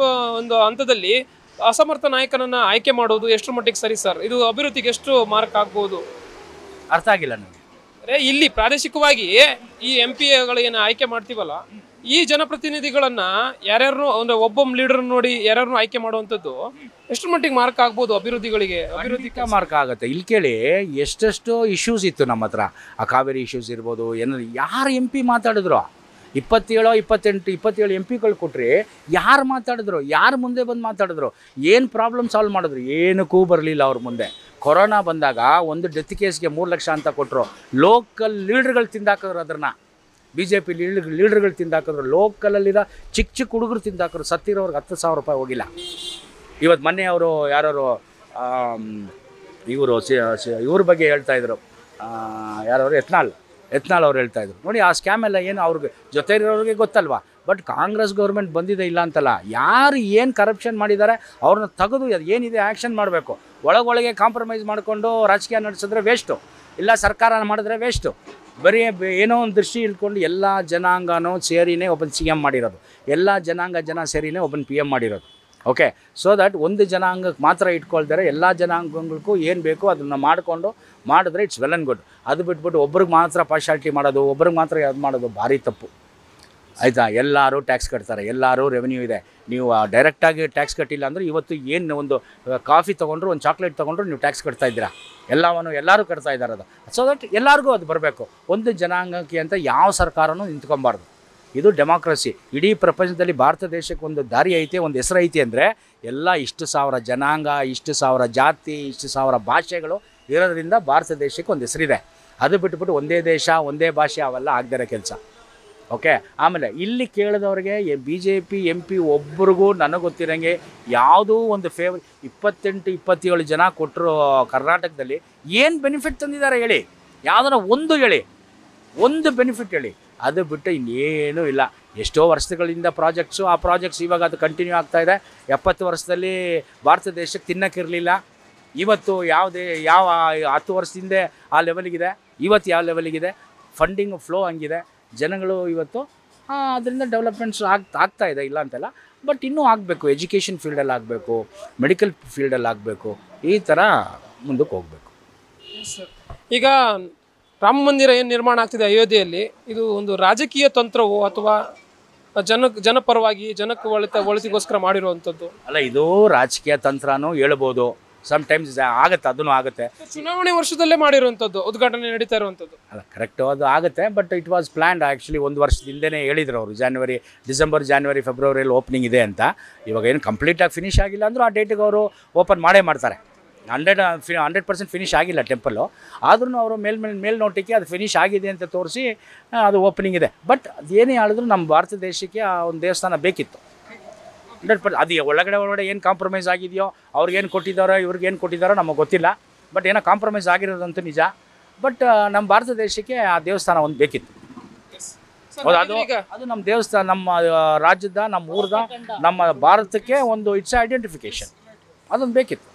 ಒಂದು ಹಂತದಲ್ಲಿ ಅಸಮರ್ಥ ನಾಯಕನನ್ನು ಆಯ್ಕೆ ಮಾಡೋದು ಎಷ್ಟು ಮಟ್ಟಿಗೆ ಸರಿ ಸರ್? ಇದು ಅಭಿವೃದ್ಧಿಗೆ ಎಷ್ಟು ಮಾರ್ಕ್ ಆಗ್ಬೋದು? ಅರ್ಥ ಆಗಿಲ್ಲ ನನಗೆ. ಅಂದರೆ ಇಲ್ಲಿ ಪ್ರಾದೇಶಿಕವಾಗಿ ಈ MP ಏನು ಆಯ್ಕೆ ಮಾಡ್ತೀವಲ್ಲ, ಈ ಜನಪ್ರತಿನಿಧಿಗಳನ್ನ ಯಾರ್ಯಾರು ಅಂದರೆ ಒಬ್ಬೊಬ್ಬ ಲೀಡರ್ ನೋಡಿ ಯಾರ್ಯಾರು ಆಯ್ಕೆ ಮಾಡುವಂಥದ್ದು ಎಷ್ಟು ಮಟ್ಟಿಗೆ ಮಾರ್ಕ್ ಆಗ್ಬೋದು ಅಭಿವೃದ್ಧಿಗಳಿಗೆ? ಅಭಿವೃದ್ಧಿಗೆ ಮಾರ್ಕ್ ಆಗುತ್ತೆ. ಇಲ್ಲಿ ಕೇಳಿ, ಎಷ್ಟೆಷ್ಟು ಇಶ್ಯೂಸ್ ಇತ್ತು ನಮ್ಮ ಹತ್ರ. ಆ ಕಾವೇರಿ ಇಶ್ಯೂಸ್ ಇರ್ಬೋದು, ಏನಾದ್ರು ಯಾರು MP ಮಾತಾಡಿದ್ರು, 27 MP ಕೊಟ್ರಿ, ಯಾರು ಮಾತಾಡಿದ್ರು, ಯಾರು ಮುಂದೆ ಬಂದು ಮಾತಾಡಿದ್ರು, ಏನು ಪ್ರಾಬ್ಲಮ್ ಸಾಲ್ವ್ ಮಾಡಿದ್ರು? ಏನಕ್ಕೂ ಬರಲಿಲ್ಲ ಅವ್ರ ಮುಂದೆ. ಕೊರೋನಾ ಬಂದಾಗ ಒಂದು ಡೆತ್ ಕೇಸ್ಗೆ 3 ಲಕ್ಷ ಅಂತ ಕೊಟ್ಟರು. ಲೋಕಲ್ ಲೀಡರ್ಗಳು ತಿಂದಾಕಿದ್ರು, ಅದನ್ನು BJP ಲೀಡರ್ಗಳು ತಿಂದಾಕಿದ್ರು. ಲೋಕಲಲ್ಲಿರೋ ಚಿಕ್ಕ ಹುಡುಗರು ತಿಂದಾಕಿದ್ರು. ಸತ್ತಿರೋರ್ಗೆ 10,000 ರೂಪಾಯಿ ಹೋಗಿಲ್ಲ. ಇವತ್ತು ಮೊನ್ನೆ ಅವರು ಯಾರು ಇವ್ರ ಬಗ್ಗೆ ಹೇಳ್ತಾಯಿದ್ರು, ಯಾರವರು ಯತ್ನಾಳ್ ಅವ್ರು ಹೇಳ್ತಾಯಿದ್ರು. ನೋಡಿ, ಆ ಸ್ಕ್ಯಾಮ್ ಎಲ್ಲ ಏನು ಅವ್ರಿಗೆ ಜೊತೆ ಇರೋರಿಗೆ ಗೊತ್ತಲ್ವಾ. ಬಟ್ ಕಾಂಗ್ರೆಸ್ ಗೌರ್ಮೆಂಟ್ ಬಂದಿದೆ ಇಲ್ಲ ಅಂತಲ್ಲ, ಯಾರು ಏನು ಕರಪ್ಷನ್ ಮಾಡಿದ್ದಾರೆ ಅವ್ರನ್ನ ತೆಗೆದು ಏನಿದೆ ಆ್ಯಕ್ಷನ್ ಮಾಡಬೇಕು. ಒಳಗೊಳಗೆ ಕಾಂಪ್ರಮೈಸ್ ಮಾಡಿಕೊಂಡು ರಾಜಕೀಯ ನಡೆಸಿದ್ರೆ ವೇಸ್ಟು, ಇಲ್ಲ ಸರ್ಕಾರ ಮಾಡಿದ್ರೆ ವೇಸ್ಟು. ಬರೀ ಏನೋ ಒಂದು ದೃಷ್ಟಿ ಇಟ್ಕೊಂಡು ಎಲ್ಲ ಜನಾಂಗನೂ ಸೇರಿನೇ ಒಬ್ಬನ CM ಮಾಡಿರೋದು, ಎಲ್ಲ ಜನ ಸೇರಿನೇ ಒಬ್ಬನ PM ಮಾಡಿರೋದು. ಓಕೆ, ಸೊ ದಟ್ ಒಂದು ಜನಾಂಗಕ್ಕೆ ಮಾತ್ರ ಇಟ್ಕೊಳ್ತಾರೆ, ಎಲ್ಲ ಜನಾಂಗಗಳಿಗೂ ಏನು ಬೇಕೋ ಅದನ್ನು ಮಾಡಿದ್ರೆ ಇಟ್ಸ್ ವೆಲ್ ಆ್ಯಂಡ್ ಗುಡ್. ಅದು ಬಿಟ್ಬಿಟ್ಟು ಒಬ್ರಿಗೆ ಮಾತ್ರ ಪಾರ್ಶಾಲಿಟಿ ಮಾಡೋದು, ಒಬ್ರಿಗೆ ಮಾತ್ರ ಅದು ಮಾಡೋದು ಭಾರಿ ತಪ್ಪು, ಆಯಿತಾ? ಎಲ್ಲರೂ ಟ್ಯಾಕ್ಸ್ ಕಟ್ತಾರೆ, ಎಲ್ಲರೂ ರೆವೆನ್ಯೂ ಇದೆ. ನೀವು ಡೈರೆಕ್ಟಾಗಿ ಟ್ಯಾಕ್ಸ್ ಕಟ್ಟಿಲ್ಲ ಅಂದರೆ ಇವತ್ತು ಏನು ಒಂದು ಕಾಫಿ ತೊಗೊಂಡ್ರು, ಒಂದು ಚಾಕ್ಲೇಟ್ ತೊಗೊಂಡ್ರು ನೀವು ಟ್ಯಾಕ್ಸ್ ಕಟ್ತಾ ಇದ್ದೀರಾ. ಎಲ್ಲರೂ ಕಟ್ತಾ ಇದ್ದಾರೆ. ಅದು ಸೊ ದಟ್ ಎಲ್ಲರಿಗೂ ಅದು ಬರಬೇಕು. ಒಂದು ಜನಾಂಗಕ್ಕೆ ಅಂತ ಯಾವ ಸರ್ಕಾರನೂ ನಿಂತ್ಕೊಬಾರ್ದು. ಇದು ಡೆಮಾಕ್ರಸಿ. ಇಡೀ ಪ್ರಪಂಚದಲ್ಲಿ ಭಾರತ ದೇಶಕ್ಕೆ ಒಂದು ದಾರಿ ಐತೆ, ಒಂದು ಹೆಸರು ಐತೆ ಅಂದರೆ ಎಲ್ಲ ಇಷ್ಟು ಸಾವಿರ ಜನಾಂಗ, ಇಷ್ಟು ಸಾವಿರ ಜಾತಿ, ಇಷ್ಟು ಸಾವಿರ ಭಾಷೆಗಳು ಇರೋದ್ರಿಂದ ಭಾರತ ದೇಶಕ್ಕೆ ಒಂದು ಹೆಸರಿದೆ. ಅದು ಬಿಟ್ಬಿಟ್ಟು ಒಂದೇ ದೇಶ ಒಂದೇ ಭಾಷೆ ಅವೆಲ್ಲ ಆಗದಿರೋ ಕೆಲಸ. ಓಕೆ, ಆಮೇಲೆ ಇಲ್ಲಿ ಕೇಳಿದವ್ರಿಗೆ BJP MP ಒಬ್ರಿಗೂ ನನಗೆ ಗೊತ್ತಿರೋಂಗೆ ಯಾವುದೂ ಒಂದು 28-27 ಜನ ಕೊಟ್ಟರು ಕರ್ನಾಟಕದಲ್ಲಿ. ಏನು ಬೆನಿಫಿಟ್ ತಂದಿದ್ದಾರೆ ಹೇಳಿ? ಯಾವುದನ್ನ ಒಂದು ಬೆನಿಫಿಟ್ ಹೇಳಿ? ಅದು ಬಿಟ್ಟು ಇನ್ನೇನೂ ಇಲ್ಲ. ಎಷ್ಟೋ ವರ್ಷಗಳಿಂದ ಪ್ರಾಜೆಕ್ಟ್ಸು, ಆ ಪ್ರಾಜೆಕ್ಟ್ಸ್ ಇವಾಗ ಅದು ಕಂಟಿನ್ಯೂ ಆಗ್ತಾಯಿದೆ. 70 ವರ್ಷದಲ್ಲಿ ಭಾರತ ದೇಶಕ್ಕೆ ತಿನ್ನೋಕ್ಕಿರಲಿಲ್ಲ. ಇವತ್ತು ಯಾವ 10 ವರ್ಷದಿಂದ ಆ ಲೆವೆಲಿಗಿದೆ, ಇವತ್ತು ಯಾವ ಲೆವೆಲಿಗಿದೆ. ಫಂಡಿಂಗ್ ಫ್ಲೋ ಹಂಗಿದೆ. ಜನಗಳು ಇವತ್ತು ಅದರಿಂದ ಡೆವಲಪ್ಮೆಂಟ್ಸ್ ಆಗ್ತಾ ಇದೆ, ಇಲ್ಲ ಅಂತಲ್ಲ. ಬಟ್ ಇನ್ನೂ ಆಗಬೇಕು, ಎಜುಕೇಷನ್ ಫೀಲ್ಡಲ್ಲಿ ಆಗಬೇಕು, ಮೆಡಿಕಲ್ ಫೀಲ್ಡಲ್ಲಿ ಆಗಬೇಕು, ಈ ಥರ ಮುಂದಕ್ಕೆ ಹೋಗಬೇಕು. ಈಗ ರಾಮ ಮಂದಿರ ಏನು ನಿರ್ಮಾಣ ಆಗ್ತಿದೆ ಅಯೋಧ್ಯೆಯಲ್ಲಿ, ಇದು ಒಂದು ರಾಜಕೀಯ ತಂತ್ರವೋ ಅಥವಾ ಜನಪರವಾಗಿ ಜನಕ್ಕೆ ಒಳಿತಿಗೋಸ್ಕರ ಮಾಡಿರುವಂಥದ್ದು? ಅಲ್ಲ, ಇದು ರಾಜಕೀಯ ತಂತ್ರನೂ ಹೇಳ್ಬೋದು, ಸಮ್ಟೈಮ್ಸ್ ಆಗುತ್ತೆ, ಅದೂ ಆಗುತ್ತೆ. ಚುನಾವಣೆ ವರ್ಷದಲ್ಲೇ ಮಾಡಿರುವಂಥದ್ದು, ಉದ್ಘಾಟನೆ ನಡೀತಾ ಇರುವಂಥದ್ದು. ಅಲ್ಲ, ಕರೆಕ್ಟು, ಅದು ಆಗುತ್ತೆ. But it was planned actually. ಒಂದು ವರ್ಷದ ಹಿಂದೆನೇ ಹೇಳಿದ್ರು ಅವರು, ಡಿಸೆಂಬರ್ ಜಾನ್ವರಿ ಫೆಬ್ರವರಿಯಲ್ಲಿ ಓಪನಿಂಗ್ ಇದೆ ಅಂತ. ಇವಾಗ ಏನು ಕಂಪ್ಲೀಟಾಗಿ ಫಿನಿಷ್ ಆಗಿಲ್ಲ ಅಂದರೂ ಆ ಡೇಟಿಗೆ ಅವರು ಓಪನ್ ಮಾಡೇ ಮಾಡ್ತಾರೆ. 100% ಫಿನಿಷ್ ಆಗಿಲ್ಲ ಟೆಂಪಲ್ಲು, ಆದ್ರೂ ಅವರು ಮೇಲ್ನೋಟಕ್ಕೆ ಅದು ಫಿನಿಷ್ ಆಗಿದೆ ಅಂತ ತೋರಿಸಿ ಅದು ಓಪನಿಂಗ್ ಇದೆ. ಬಟ್ ಅದೇನೇ ಹೇಳಿದ್ರು ನಮ್ಮ ಭಾರತ ದೇಶಕ್ಕೆ ಆ ಒಂದು ದೇವಸ್ಥಾನ ಬೇಕಿತ್ತು 100%. ಅದು ಒಳಗಡೆ ಏನು ಕಾಂಪ್ರಮೈಸ್ ಆಗಿದೆಯೋ, ಅವ್ರಿಗೇನು ಕೊಟ್ಟಿದ್ದಾರೋ ಇವ್ರಿಗೇನು ಕೊಟ್ಟಿದ್ದಾರೋ ನಮಗೆ ಗೊತ್ತಿಲ್ಲ. ಬಟ್ ಏನೋ ಕಾಂಪ್ರಮೈಸ್ ಆಗಿರೋದಂತೂ ನಿಜ. ಬಟ್ ನಮ್ಮ ಭಾರತ ದೇಶಕ್ಕೆ ಆ ದೇವಸ್ಥಾನ ಒಂದು ಬೇಕಿತ್ತು. ಹೌದು, ಅದು ನಮ್ಮ ದೇವಸ್ಥಾನ, ನಮ್ಮ ರಾಜ್ಯದ, ನಮ್ಮ ಊರದ, ನಮ್ಮ ಭಾರತಕ್ಕೆ ಒಂದು ಇಟ್ಸ್ ಐಡೆಂಟಿಫಿಕೇಶನ್, ಅದೊಂದು ಬೇಕಿತ್ತು.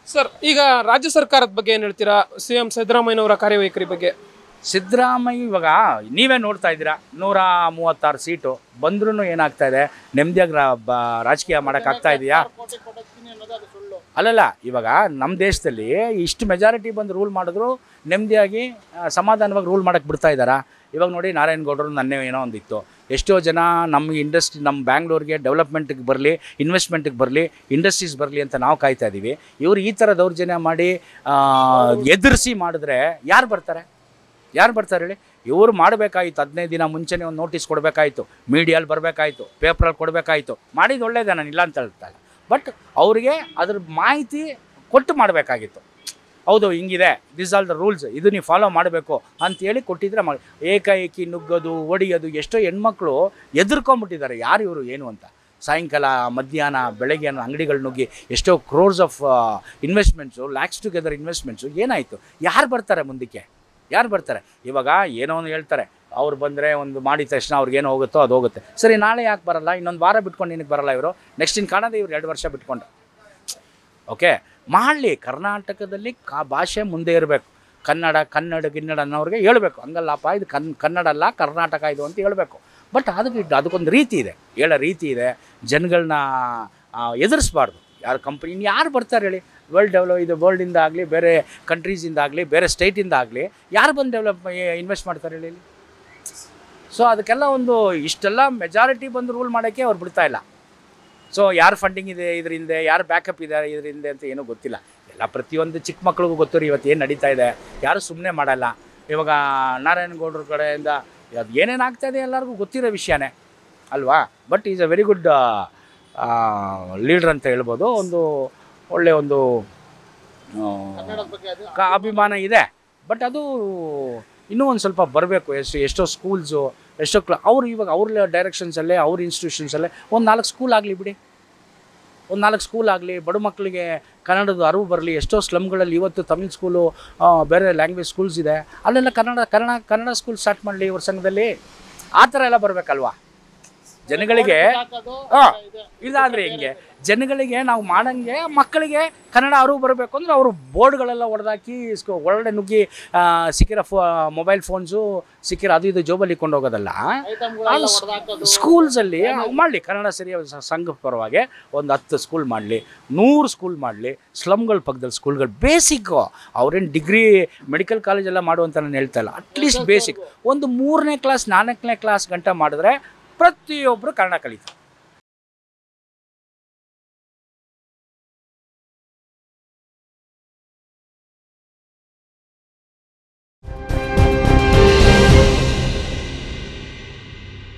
ಸರ್, ಈಗ ರಾಜ್ಯ ಸರ್ಕಾರದ ಬಗ್ಗೆ ಏನು ಹೇಳ್ತೀರಾ? CM ಸಿದ್ದರಾಮಯ್ಯನವರ ಕಾರ್ಯವೈಖರಿ ಬಗ್ಗೆ. ಸಿದ್ದರಾಮಯ್ಯ ಇವಾಗ ನೀವೇ ನೋಡ್ತಾ ಇದ್ದೀರಾ, 136 ಸೀಟು ಬಂದ್ರೂ ಏನಾಗ್ತಾ ಇದೆ, ನೆಮ್ಮದಿಯಾಗಿ ರಾಜಕೀಯ ಮಾಡೋಕ್ಕಾಗ್ತಾ ಇದೆಯಾ? ಅಲ್ಲಲ್ಲ, ಇವಾಗ ನಮ್ಮ ದೇಶದಲ್ಲಿ ಇಷ್ಟು ಮೆಜಾರಿಟಿ ಬಂದು ರೂಲ್ ಮಾಡಿದ್ರು ನೆಮ್ಮದಿಯಾಗಿ ಸಮಾಧಾನವಾಗಿ ರೂಲ್ ಮಾಡೋಕ್ಕೆ ಬಿಡ್ತಾ ಇದ್ದಾರಾ? ಇವಾಗ ನೋಡಿ, ನಾರಾಯಣಗೌಡರು ನನ್ನೇ ಏನೋ ಒಂದಿತ್ತು, ಎಷ್ಟೋ ಜನ ನಮ್ಮ ಇಂಡಸ್ಟ್ರಿ, ನಮ್ಮ ಬ್ಯಾಂಗ್ಳೂರಿಗೆ ಡೆವಲಪ್ಮೆಂಟಿಗೆ ಬರಲಿ, ಇನ್ವೆಸ್ಟ್ಮೆಂಟಿಗೆ ಬರಲಿ, ಇಂಡಸ್ಟ್ರೀಸ್ ಬರಲಿ ಅಂತ ನಾವು ಕಾಯ್ತಾ ಇದ್ದೀವಿ. ಇವರು ಈ ಥರ ದೌರ್ಜನ್ಯ ಮಾಡಿ ಎದುರಿಸಿ ಮಾಡಿದ್ರೆ ಯಾರು ಬರ್ತಾರೆ ಹೇಳಿ? ಇವರು ಮಾಡಬೇಕಾಯಿತು, 15 ದಿನ ಮುಂಚೆನೇ ಒಂದು ನೋಟಿಸ್ ಕೊಡಬೇಕಾಯಿತು, ಮೀಡಿಯಲ್ಲಿ ಬರಬೇಕಾಯಿತು, ಪೇಪರಲ್ಲಿ ಕೊಡಬೇಕಾಯಿತು. ಮಾಡಿದ್ದು ಒಳ್ಳೇದೇ, ನಾನು ಇಲ್ಲ ಅಂತ ಹೇಳ್ತಾ ಇಲ್ಲ. ಬಟ್ ಅವರಿಗೆ ಅದ್ರ ಮಾಹಿತಿ ಕೊಟ್ಟು ಮಾಡಬೇಕಾಗಿತ್ತು. ಹೌದು, ಹಿಂಗಿದೆ, ದಿಸ್ ಆಲ್ ದ ರೂಲ್ಸ್, ಇದು ನೀವು ಫಾಲೋ ಮಾಡಬೇಕು ಅಂತೇಳಿ ಕೊಟ್ಟಿದ್ರೆ ಏಕಾಏಕಿ ನುಗ್ಗೋದು, ಹೊಡಿಯೋದು, ಎಷ್ಟೋ ಹೆಣ್ಮಕ್ಳು ಎದುರ್ಕೊಂಬಿಟ್ಟಿದ್ದಾರೆ ಯಾರು ಇವರು ಏನು ಅಂತ. ಸಾಯಂಕಾಲ, ಮಧ್ಯಾಹ್ನ, ಬೆಳಗ್ಗೆ ಅಂಗಡಿಗಳು ನುಗ್ಗಿ ಎಷ್ಟೋ crores of investments, lakhs together investments ಏನಾಯಿತು? ಯಾರು ಬರ್ತಾರೆ ಮುಂದಕ್ಕೆ? ಯಾರು ಬರ್ತಾರೆ? ಇವಾಗ ಏನೋ ಒಂದು ಹೇಳ್ತಾರೆ, ಅವ್ರು ಬಂದರೆ ಒಂದು ಮಾಡಿದ ತಕ್ಷಣ ಅವ್ರಿಗೇನು ಹೋಗುತ್ತೋ ಅದು ಹೋಗುತ್ತೆ. ಸರಿ, ನಾಳೆ ಯಾಕೆ ಬರಲ್ಲ? ಇನ್ನೊಂದು ವಾರ ಬಿಟ್ಕೊಂಡು ನಿನಗೆ ಬರಲ್ಲ ಇವರು? ನೆಕ್ಸ್ಟ್ ಇನ್ನು ಕಾಣೋದೇ ಇವ್ರು 2 ವರ್ಷ ಬಿಟ್ಕೊಂಡು. ಓಕೆ, ಮಾಡಲಿ. ಕರ್ನಾಟಕದಲ್ಲಿ ಭಾಷೆ ಮುಂದೆ ಇರಬೇಕು. ಕನ್ನಡ ಅನ್ನೋರಿಗೆ ಹೇಳ್ಬೇಕು, ಹಂಗಲ್ಲಪ್ಪ ಇದು ಕನ್ನಡ ಅಲ್ಲ ಕರ್ನಾಟಕ ಇದು ಅಂತ ಹೇಳಬೇಕು. ಬಟ್ ಅದಕ್ಕೊಂದು ರೀತಿ ಇದೆ, ಹೇಳೋ ರೀತಿ ಇದೆ. ಜನಗಳನ್ನ ಎದುರಿಸ್ಬಾರ್ದು. ಯಾರು ಕಂಪ್ನಿ ಯಾರು ಬರ್ತಾರೆ ಹೇಳಿ? ವರ್ಲ್ಡಿಂದ ಆಗಲಿ, ಬೇರೆ ಕಂಟ್ರೀಸಿಂದ ಆಗಲಿ, ಬೇರೆ ಸ್ಟೇಟಿಂದ ಆಗಲಿ ಯಾರು ಬಂದು ಇನ್ವೆಸ್ಟ್ ಮಾಡ್ತಾರೆ ಹೇಳಿ? ಸೊ ಅದಕ್ಕೆಲ್ಲ ಒಂದು ಇಷ್ಟೆಲ್ಲ ಮೆಜಾರಿಟಿ ಬಂದು ರೂಲ್ ಮಾಡೋಕ್ಕೆ ಅವ್ರು ಬಿಡ್ತಾ ಇಲ್ಲ. ಸೊ ಯಾರು ಫಂಡಿಂಗ್ ಇದೆ ಇದರಿಂದ, ಯಾರು ಬ್ಯಾಕಪ್ ಇದೆ ಇದರಿಂದ ಅಂತ ಏನೂ ಗೊತ್ತಿಲ್ಲ. ಎಲ್ಲ ಪ್ರತಿಯೊಂದು ಚಿಕ್ಕ ಮಕ್ಳಿಗೂ ಗೊತ್ತು ಇವತ್ತು ಏನು ನಡೀತಾ ಇದೆ. ಯಾರು ಸುಮ್ಮನೆ ಮಾಡಲ್ಲ. ಇವಾಗ ನಾರಾಯಣಗೌಡ್ರ ಕಡೆಯಿಂದ ಅದು ಏನೇನು ಆಗ್ತಾಯಿದೆ ಎಲ್ಲರಿಗೂ ಗೊತ್ತಿರೋ ವಿಷಯನೇ ಅಲ್ವಾ? But is a very good leader ಅಂತ ಹೇಳ್ಬೋದು. ಒಂದು ಒಳ್ಳೆಯ ಒಂದು ಅಭಿಮಾನ ಇದೆ. ಬಟ್ ಅದು ಇನ್ನೂ ಒಂದು ಸ್ವಲ್ಪ ಬರಬೇಕು. ಎಷ್ಟೋ ಸ್ಕೂಲ್ಸು, ಎಷ್ಟೋ ಅವರು ಇವಾಗ ಅವ್ರ ಡೈರೆಕ್ಷನ್ಸಲ್ಲೇ, ಅವ್ರ ಇನ್ಸ್ಟಿಟ್ಯೂಷನ್ಸಲ್ಲೇ ಒಂದು 4 ಸ್ಕೂಲ್ ಆಗಲಿ ಬಿಡಿ, ಒಂದು 4 ಸ್ಕೂಲ್ ಆಗಲಿ, ಬಡ ಮಕ್ಕಳಿಗೆ ಕನ್ನಡದ ಅರಿವು ಬರಲಿ. ಎಷ್ಟೋ ಸ್ಲಮ್ಗಳಲ್ಲಿ ಇವತ್ತು ತಮಿಳ್ ಸ್ಕೂಲು, ಬೇರೆ ಲ್ಯಾಂಗ್ವೇಜ್ ಸ್ಕೂಲ್ಸ್ ಇದೆ, ಅಲ್ಲೆಲ್ಲ ಕನ್ನಡ ಸ್ಕೂಲ್ ಸ್ಟಾರ್ಟ್ ಮಾಡಲಿ ಇವ್ರ ಸಂಘದಲ್ಲಿ. ಆ ಥರ ಎಲ್ಲ ಬರಬೇಕಲ್ವಾ ಜನಗಳಿಗೆ? ಇಲ್ಲ ಅಂದರೆ ಹೆಂಗೆ? ಜನಗಳಿಗೆ ನಾವು ಮಾಡಂಗೆ ಮಕ್ಕಳಿಗೆ ಕನ್ನಡ ಅರಿವು ಬರಬೇಕು ಅಂದರೆ ಅವರು ಬೋರ್ಡ್ಗಳೆಲ್ಲ ಹೊಡೆದಾಕಿ ಒಳಗಡೆ ನುಗ್ಗಿ ಸಿಕ್ಕಿರೋ ಮೊಬೈಲ್ ಫೋನ್ಸು ಸಿಕ್ಕಿರೋ ಅದು ಇದು ಜೋಬಲ್ಲಿ ಕೊಂಡೋಗೋದಲ್ಲ. ಸ್ಕೂಲ್ಸಲ್ಲಿ ಮಾಡಲಿ. ಕನ್ನಡ ಸರಿಯಾದ ಸಂಘ ಪರವಾಗಿ ಒಂದು 10 ಸ್ಕೂಲ್ ಮಾಡಲಿ, 100 ಸ್ಕೂಲ್ ಮಾಡಲಿ. ಸ್ಲಮ್ಗಳ ಪಕ್ಕದಲ್ಲಿ ಸ್ಕೂಲ್ಗಳು ಬೇಸಿಕ್ಕು. ಅವ್ರೇನು ಡಿಗ್ರಿ ಮೆಡಿಕಲ್ ಕಾಲೇಜೆಲ್ಲ ಮಾಡುವಂತ ನಾನು ಹೇಳ್ತಾ ಇಲ್ಲ. ಅಟ್ಲೀಸ್ಟ್ ಬೇಸಿಕ್ ಒಂದು 3ನೇ ಕ್ಲಾಸ್ 4ನೇ ಕ್ಲಾಸ್ ಗಂಟ ಮಾಡಿದ್ರೆ ಪ್ರತಿಯೊಬ್ಬರು ಕನ್ನಡ ಕಲಿತಾರೆ.